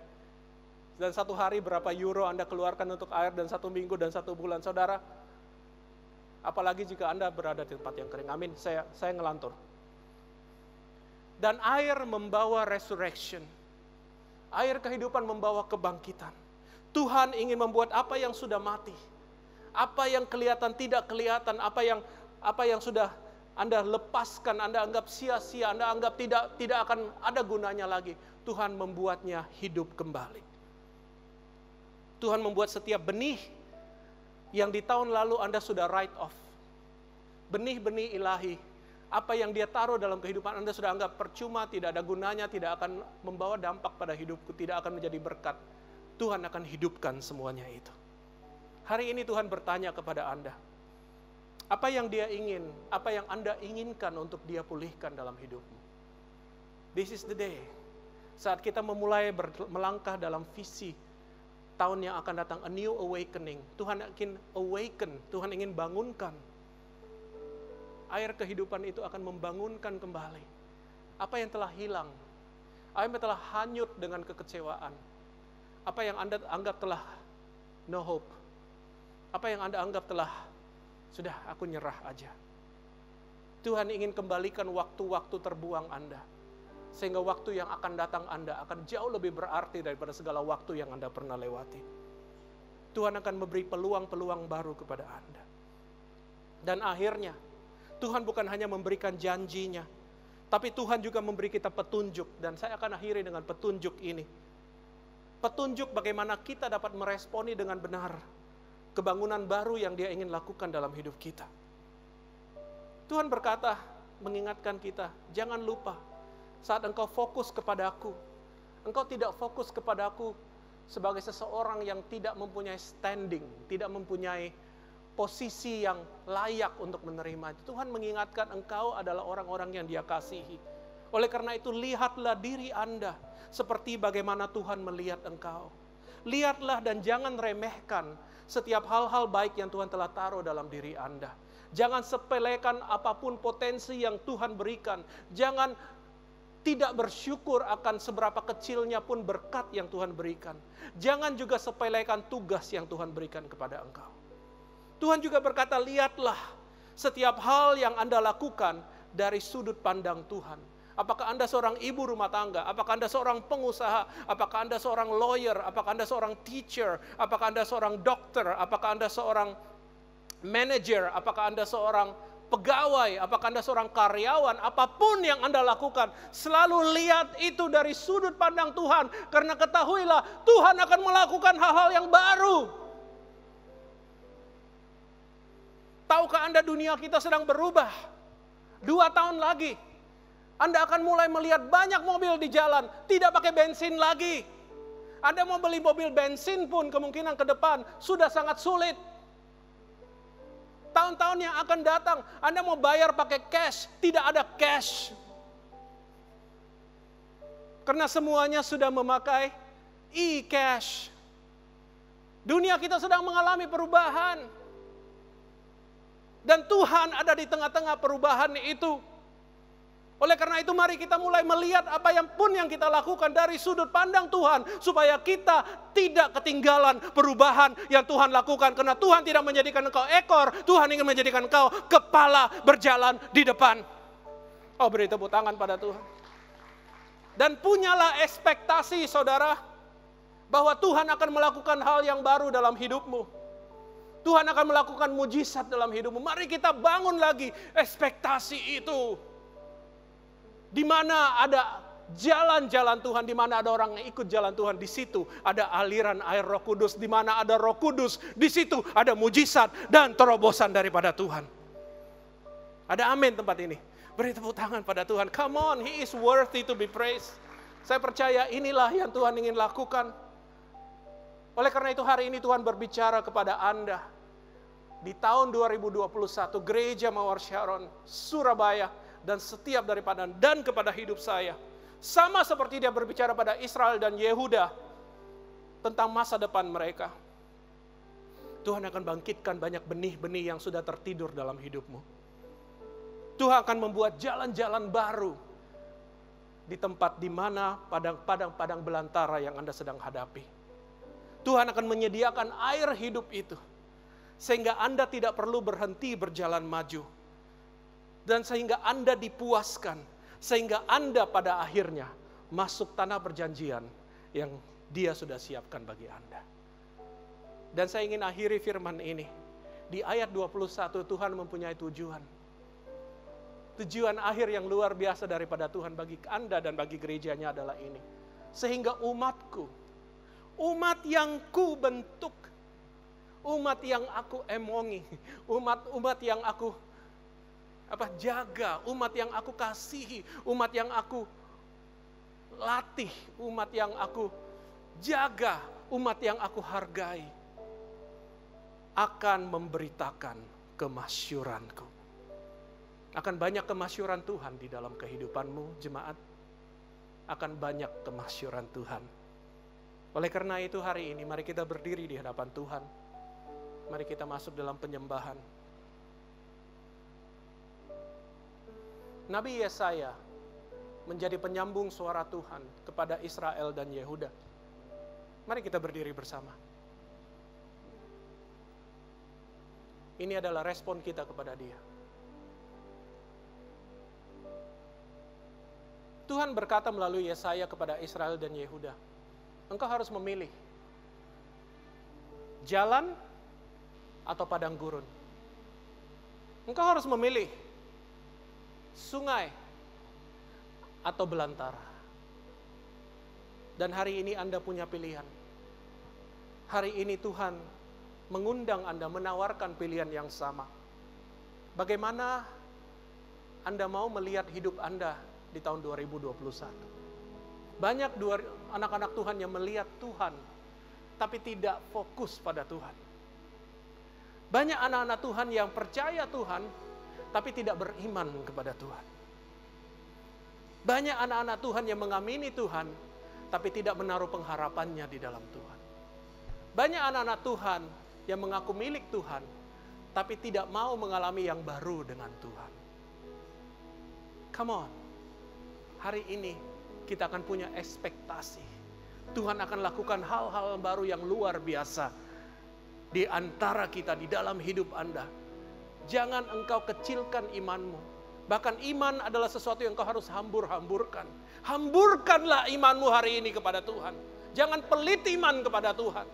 Dan 1 hari berapa euro Anda keluarkan untuk air, dan 1 minggu dan 1 bulan. Saudara, apalagi jika Anda berada di tempat yang kering. Amin, saya ngelantur. Dan air membawa resurrection. Air kehidupan membawa kebangkitan. Tuhan ingin membuat apa yang sudah mati, apa yang kelihatan tidak kelihatan, apa yang sudah Anda lepaskan, Anda anggap sia-sia, Anda anggap tidak akan ada gunanya lagi. Tuhan membuatnya hidup kembali. Tuhan membuat setiap benih yang di tahun lalu Anda sudah write off. Benih-benih ilahi, apa yang Dia taruh dalam kehidupan Anda sudah anggap percuma, tidak ada gunanya, tidak akan membawa dampak pada hidupku, tidak akan menjadi berkat. Tuhan akan hidupkan semuanya itu. Hari ini Tuhan bertanya kepada Anda, apa yang Dia ingin, apa yang Anda inginkan untuk Dia pulihkan dalam hidupmu. This is the day. Saat kita memulai melangkah dalam visi tahun yang akan datang, a new awakening. Tuhan ingin awaken, Tuhan ingin bangunkan. Air kehidupan itu akan membangunkan kembali apa yang telah hilang, apa yang telah hanyut dengan kekecewaan. Apa yang Anda anggap telah no hope. Apa yang Anda anggap telah, sudah aku nyerah aja. Tuhan ingin kembalikan waktu-waktu terbuang Anda. Sehingga waktu yang akan datang Anda akan jauh lebih berarti daripada segala waktu yang Anda pernah lewati. Tuhan akan memberi peluang-peluang baru kepada Anda. Dan akhirnya, Tuhan bukan hanya memberikan janjinya, tapi Tuhan juga memberi kita petunjuk. Dan saya akan akhiri dengan petunjuk ini. Petunjuk bagaimana kita dapat meresponi dengan benar kebangunan baru yang Dia ingin lakukan dalam hidup kita. Tuhan berkata, mengingatkan kita, jangan lupa saat engkau fokus kepada Aku, engkau tidak fokus kepada Aku sebagai seseorang yang tidak mempunyai standing, tidak mempunyai posisi yang layak untuk menerima. Tuhan mengingatkan engkau adalah orang-orang yang Dia kasihi. Oleh karena itu, lihatlah diri Anda seperti bagaimana Tuhan melihat engkau. Lihatlah dan jangan remehkan setiap hal-hal baik yang Tuhan telah taruh dalam diri Anda. Jangan sepelekan apapun potensi yang Tuhan berikan. Jangan tidak bersyukur akan seberapa kecilnya pun berkat yang Tuhan berikan. Jangan juga sepelekan tugas yang Tuhan berikan kepada engkau. Tuhan juga berkata, lihatlah setiap hal yang Anda lakukan dari sudut pandang Tuhan. Apakah Anda seorang ibu rumah tangga? Apakah Anda seorang pengusaha? Apakah Anda seorang lawyer? Apakah Anda seorang teacher? Apakah Anda seorang dokter? Apakah Anda seorang manager? Apakah Anda seorang pegawai? Apakah Anda seorang karyawan? Apapun yang Anda lakukan, selalu lihat itu dari sudut pandang Tuhan. Karena ketahuilah, Tuhan akan melakukan hal-hal yang baru. Tahukah Anda dunia kita sedang berubah? 2 tahun lagi, Anda akan mulai melihat banyak mobil di jalan, tidak pakai bensin lagi. Anda mau beli mobil bensin pun kemungkinan ke depan sudah sangat sulit. Tahun-tahun yang akan datang, Anda mau bayar pakai cash, tidak ada cash. Karena semuanya sudah memakai e-cash. Dunia kita sedang mengalami perubahan. Dan Tuhan ada di tengah-tengah perubahan itu. Oleh karena itu mari kita mulai melihat apa yang pun yang kita lakukan dari sudut pandang Tuhan. Supaya kita tidak ketinggalan perubahan yang Tuhan lakukan. Karena Tuhan tidak menjadikan engkau ekor, Tuhan ingin menjadikan engkau kepala berjalan di depan. Oh, beri tepuk tangan pada Tuhan. Dan punyalah ekspektasi saudara, bahwa Tuhan akan melakukan hal yang baru dalam hidupmu. Tuhan akan melakukan mujizat dalam hidupmu. Mari kita bangun lagi ekspektasi itu. Di mana ada jalan-jalan Tuhan, di mana ada orang yang ikut jalan Tuhan, di situ ada aliran air Roh Kudus. Di mana ada Roh Kudus, di situ ada mujizat dan terobosan daripada Tuhan. Ada amin tempat ini. Beri tepuk tangan pada Tuhan. Come on, He is worthy to be praised. Saya percaya inilah yang Tuhan ingin lakukan. Oleh karena itu hari ini Tuhan berbicara kepada Anda. Di tahun 2021, Gereja Mawar Sharon, Surabaya, dan setiap daripada dan kepada hidup saya. Sama seperti Dia berbicara pada Israel dan Yehuda tentang masa depan mereka. Tuhan akan bangkitkan banyak benih-benih yang sudah tertidur dalam hidupmu. Tuhan akan membuat jalan-jalan baru di tempat di mana padang-padang belantara yang Anda sedang hadapi. Tuhan akan menyediakan air hidup itu, sehingga Anda tidak perlu berhenti berjalan maju. Dan sehingga Anda dipuaskan, sehingga Anda pada akhirnya masuk tanah perjanjian yang Dia sudah siapkan bagi Anda. Dan saya ingin akhiri firman ini. Di ayat 21 Tuhan mempunyai tujuan. Tujuan akhir yang luar biasa daripada Tuhan bagi Anda dan bagi gerejanya adalah ini. Sehingga umatku, umat yang ku bentuk, umat yang aku emongi, umat yang aku jaga, umat yang aku kasihi, umat yang aku latih, umat yang aku jaga, umat yang aku hargai, akan memberitakan kemasyuranku. Akan banyak kemasyuran Tuhan di dalam kehidupanmu, jemaat. Akan banyak kemasyuran Tuhan. Oleh karena itu hari ini mari kita berdiri di hadapan Tuhan. Mari kita masuk dalam penyembahan. Nabi Yesaya menjadi penyambung suara Tuhan kepada Israel dan Yehuda. Mari kita berdiri bersama. Ini adalah respon kita kepada Dia. Tuhan berkata melalui Yesaya kepada Israel dan Yehuda, engkau harus memilih jalan atau padang gurun. Engkau harus memilih sungai atau belantara. Dan hari ini Anda punya pilihan. Hari ini Tuhan mengundang Anda, menawarkan pilihan yang sama. Bagaimana Anda mau melihat hidup Anda di tahun 2021? Banyak anak-anak Tuhan yang melihat Tuhan, tapi tidak fokus pada Tuhan. Banyak anak-anak Tuhan yang percaya Tuhan, tapi tidak beriman kepada Tuhan. Banyak anak-anak Tuhan yang mengamini Tuhan, tapi tidak menaruh pengharapannya di dalam Tuhan. Banyak anak-anak Tuhan yang mengaku milik Tuhan, tapi tidak mau mengalami yang baru dengan Tuhan. Come on. Hari ini kita akan punya ekspektasi. Tuhan akan lakukan hal-hal baru yang luar biasa di antara kita, di dalam hidup Anda. Jangan engkau kecilkan imanmu. Bahkan iman adalah sesuatu yang engkau harus hamburkan. Hamburkanlah imanmu hari ini kepada Tuhan. Jangan pelit iman kepada Tuhan.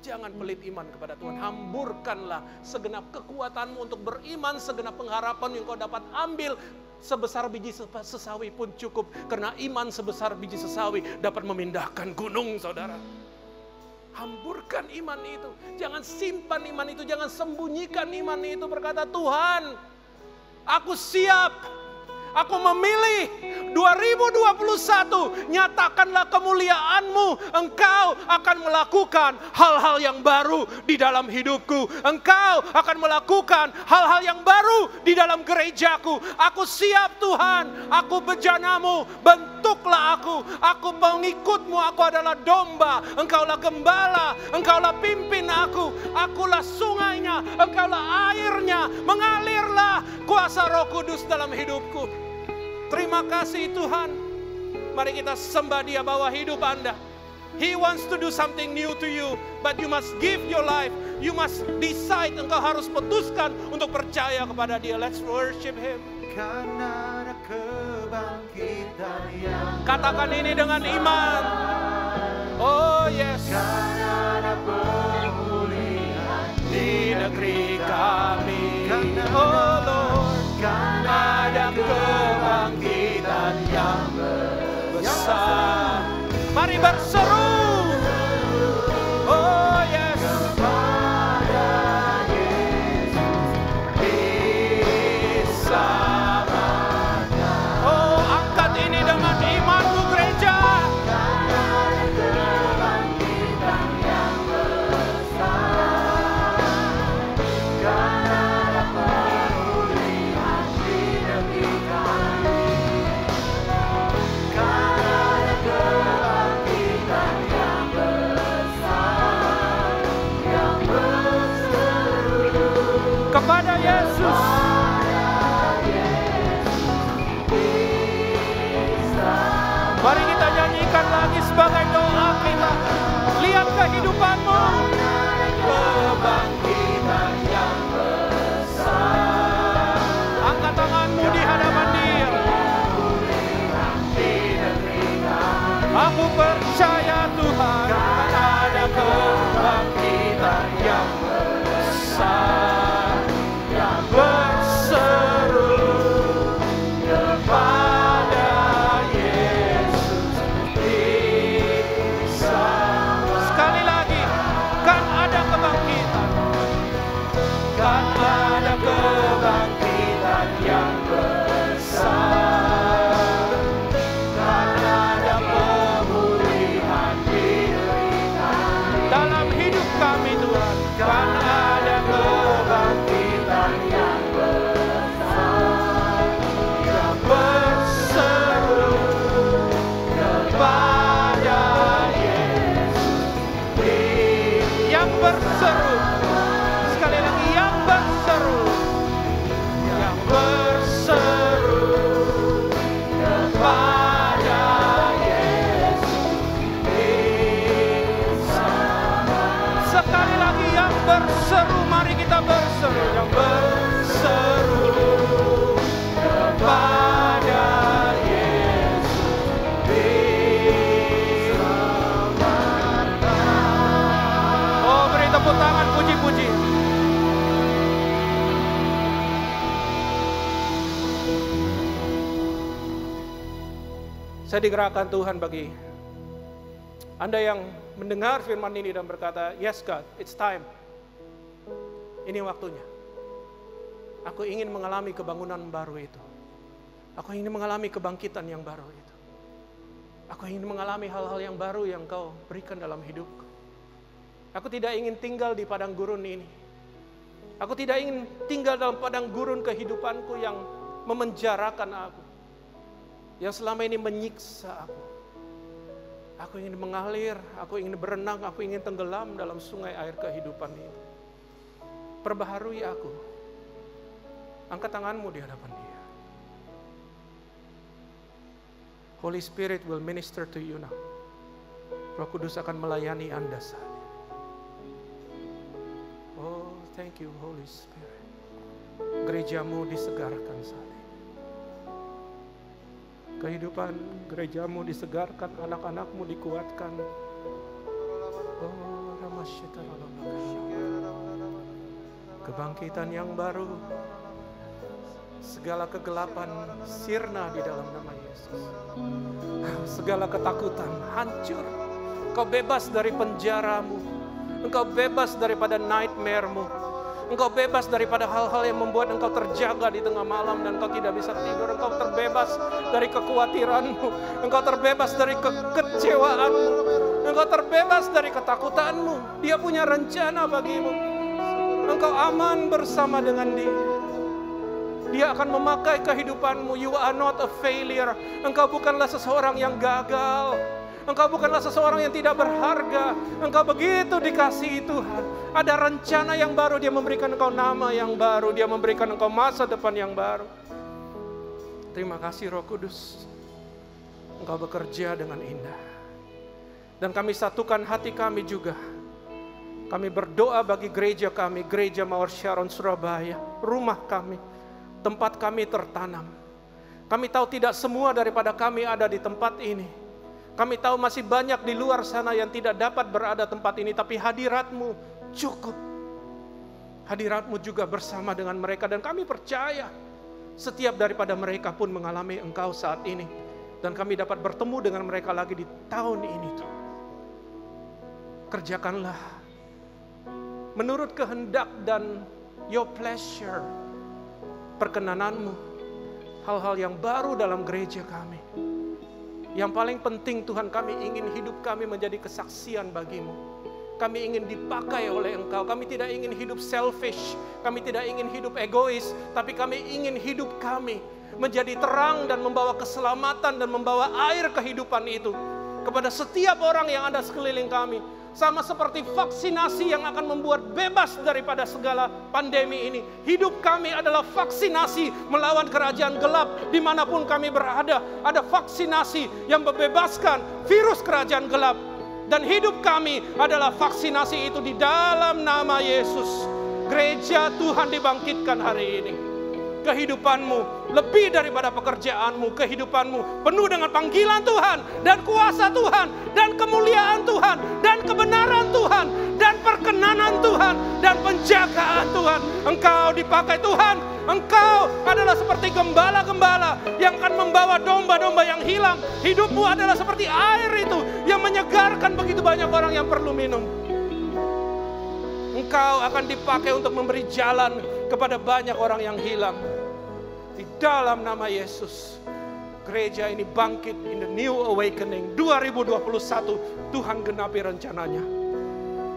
Jangan pelit iman kepada Tuhan. Hamburkanlah segenap kekuatanmu untuk beriman, segenap pengharapan yang kau dapat ambil. Sebesar biji sesawi pun cukup. Karena iman sebesar biji sesawi dapat memindahkan gunung, saudara. Hamburkan iman itu. Jangan simpan iman itu. Jangan sembunyikan iman itu. Berkata, Tuhan, aku siap. Aku memilih 2021, nyatakanlah kemuliaan-Mu. Engkau akan melakukan hal-hal yang baru di dalam hidupku. Engkau akan melakukan hal-hal yang baru di dalam gerejaku. Aku siap Tuhan, aku bejana-Mu, bentuklah aku. Aku pengikut-Mu, aku adalah domba. Engkaulah gembala, Engkaulah pimpin aku. Akulah sungainya, Engkaulah airnya. Mengalirlah kuasa Roh Kudus dalam hidupku. Terima kasih Tuhan. Mari kita sembah Dia bahwa hidup Anda. He wants to do something new to you. But you must give your life. You must decide. Engkau harus putuskan untuk percaya kepada Dia. Let's worship Him. Karena ada kebangkitan yang Katakan ini dengan iman. Oh yes. karena ada pemulihan Di negeri kami. Karena Oh Lord. karena Ada kebangkitan yang besar. Mari berseru. Oh yes. Bersama. Oh angkat ini dengan imanmu gereja. kita nyanyikan lagi sebagai doa kita. Lihat kehidupanmu. Kebangkitan yang besar. Angkat tanganmu di hadapan Dia. Aku percaya Tuhan ada kebangkitan yang besar yang berseru kepada Yesus bersama. Sekali lagi, kan ada kebangkitan, kan ada kebangkitan yang besar, kan ada pemulihan derita dalam hidup kami Tuhan, kan ada kebangkitan yang besar yang berseru kepada Yesus, yang berseru. Sekali lagi, yang berseru, yang berseru kepada Yesus bersama. Sekali lagi, yang berseru, mari kita berseru, yang berseru kepada Yesus bersama. Oh, beri tepuk tangan, puji-puji. Saya digerakkan Tuhan bagi Anda yang mendengar firman ini dan berkata, yes God, it's time. Ini waktunya. Aku ingin mengalami kebangunan baru itu. Aku ingin mengalami kebangkitan yang baru itu. Aku ingin mengalami hal-hal yang baru yang Kau berikan dalam hidupku. Aku tidak ingin tinggal di padang gurun ini. Aku tidak ingin tinggal dalam padang gurun kehidupanku yang memenjarakan aku, yang selama ini menyiksa aku. Aku ingin mengalir, aku ingin berenang, aku ingin tenggelam dalam sungai air kehidupan itu. Perbaharui aku. Angkat tanganmu di hadapan Dia. Holy Spirit will minister to you now. Roh Kudus akan melayani Anda saat ini. Oh, thank you Holy Spirit. Gerejamu disegarkan saat ini. Kehidupan gerejamu disegarkan, anak-anakmu dikuatkan. Oh, kebangkitan yang baru. Segala kegelapan sirna di dalam nama Yesus. Segala ketakutan hancur. Engkau bebas dari penjaramu. Engkau bebas daripada nightmare-mu. Engkau bebas daripada hal-hal yang membuat engkau terjaga di tengah malam dan engkau tidak bisa tidur. Engkau terbebas dari kekhawatiranmu. Engkau terbebas dari kekecewaanmu. Engkau terbebas dari ketakutanmu. Dia punya rencana bagimu. Engkau aman bersama dengan Dia. Dia akan memakai kehidupanmu. You are not a failure. Engkau bukanlah seseorang yang gagal. Engkau bukanlah seseorang yang tidak berharga. Engkau begitu dikasihi Tuhan. Ada rencana yang baru. Dia memberikan engkau nama yang baru. Dia memberikan engkau masa depan yang baru. Terima kasih Roh Kudus. Engkau bekerja dengan indah. Dan kami satukan hati kami juga. Kami berdoa bagi gereja kami. Gereja Mawar Sharon Surabaya. Rumah kami. Tempat kami tertanam. Kami tahu tidak semua daripada kami ada di tempat ini. Kami tahu masih banyak di luar sana yang tidak dapat berada tempat ini. Tapi hadirat-Mu cukup. Hadirat-Mu juga bersama dengan mereka. Dan kami percaya setiap daripada mereka pun mengalami Engkau saat ini. Dan kami dapat bertemu dengan mereka lagi di tahun ini. Kerjakanlah menurut kehendak dan your pleasure. Perkenanan-Mu. Hal-hal yang baru dalam gereja kami. Yang paling penting Tuhan, kami ingin hidup kami menjadi kesaksian bagi-Mu. Kami ingin dipakai oleh Engkau. Kami tidak ingin hidup selfish. Kami tidak ingin hidup egois. Tapi kami ingin hidup kami menjadi terang dan membawa keselamatan dan membawa air kehidupan itu kepada setiap orang yang ada sekeliling kami. Sama seperti vaksinasi yang akan membuat bebas daripada segala pandemi ini. Hidup kami adalah vaksinasi melawan kerajaan gelap dimanapun kami berada. Ada vaksinasi yang membebaskan virus kerajaan gelap. Dan hidup kami adalah vaksinasi itu di dalam nama Yesus. Gereja Tuhan dibangkitkan hari ini. Kehidupanmu lebih daripada pekerjaanmu, kehidupanmu penuh dengan panggilan Tuhan dan kuasa Tuhan dan kemuliaan Tuhan dan kebenaran Tuhan dan perkenanan Tuhan dan penjagaan Tuhan. Engkau dipakai Tuhan, engkau adalah seperti gembala-gembala yang akan membawa domba-domba yang hilang. Hidupmu adalah seperti air itu yang menyegarkan begitu banyak orang yang perlu minum. Engkau akan dipakai untuk memberi jalan kepada banyak orang yang hilang. Di dalam nama Yesus, gereja ini bangkit in the new awakening 2021. Tuhan genapi rencananya.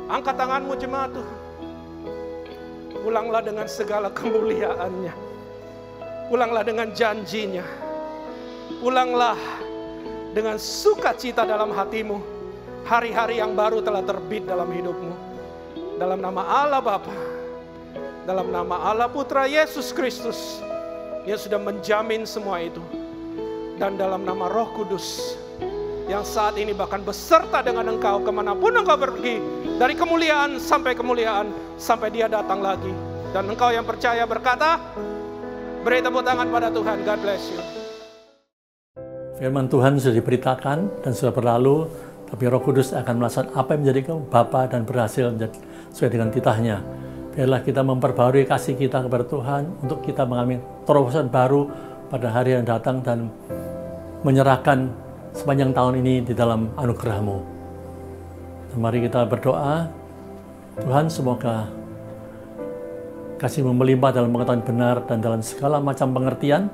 Angkat tanganmu jemaat Tuhan. Pulanglah dengan segala kemuliaannya. Pulanglah dengan janjinya. Pulanglah dengan sukacita dalam hatimu. Hari-hari yang baru telah terbit dalam hidupmu. Dalam nama Allah Bapa, dalam nama Allah Putra Yesus Kristus yang sudah menjamin semua itu, dan dalam nama Roh Kudus yang saat ini bahkan beserta dengan engkau kemanapun engkau pergi, dari kemuliaan, sampai dia datang lagi. Dan engkau yang percaya berkata, beri tepuk tangan pada Tuhan. God bless you. Firman Tuhan sudah diberitakan dan sudah berlalu, tapi Roh Kudus akan melaksanakan apa yang menjadi Bapa dan berhasil sesuai dengan titahnya. Biarlah kita memperbarui kasih kita kepada Tuhan untuk kita mengalami terobosan baru pada hari yang datang dan menyerahkan sepanjang tahun ini di dalam anugerah-Mu. Dan mari kita berdoa, Tuhan semoga kasih-Mu melimpah dalam pengetahuan benar dan dalam segala macam pengertian,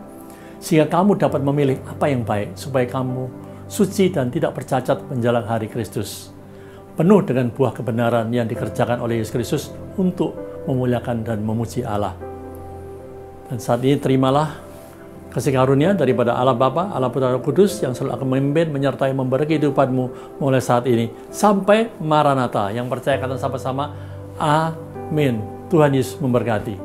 sehingga kamu dapat memilih apa yang baik, supaya kamu suci dan tidak bercacat menjelang hari Kristus. Penuh dengan buah kebenaran yang dikerjakan oleh Yesus Kristus untuk memuliakan dan memuji Allah. Dan saat ini terimalah kasih karunia daripada Allah Bapa, Allah Putra, Roh Kudus yang selalu akan memimpin, menyertai, memberkati kehidupanmu mulai saat ini sampai Maranatha. Yang percaya kata sama-sama, amin. Tuhan Yesus memberkati.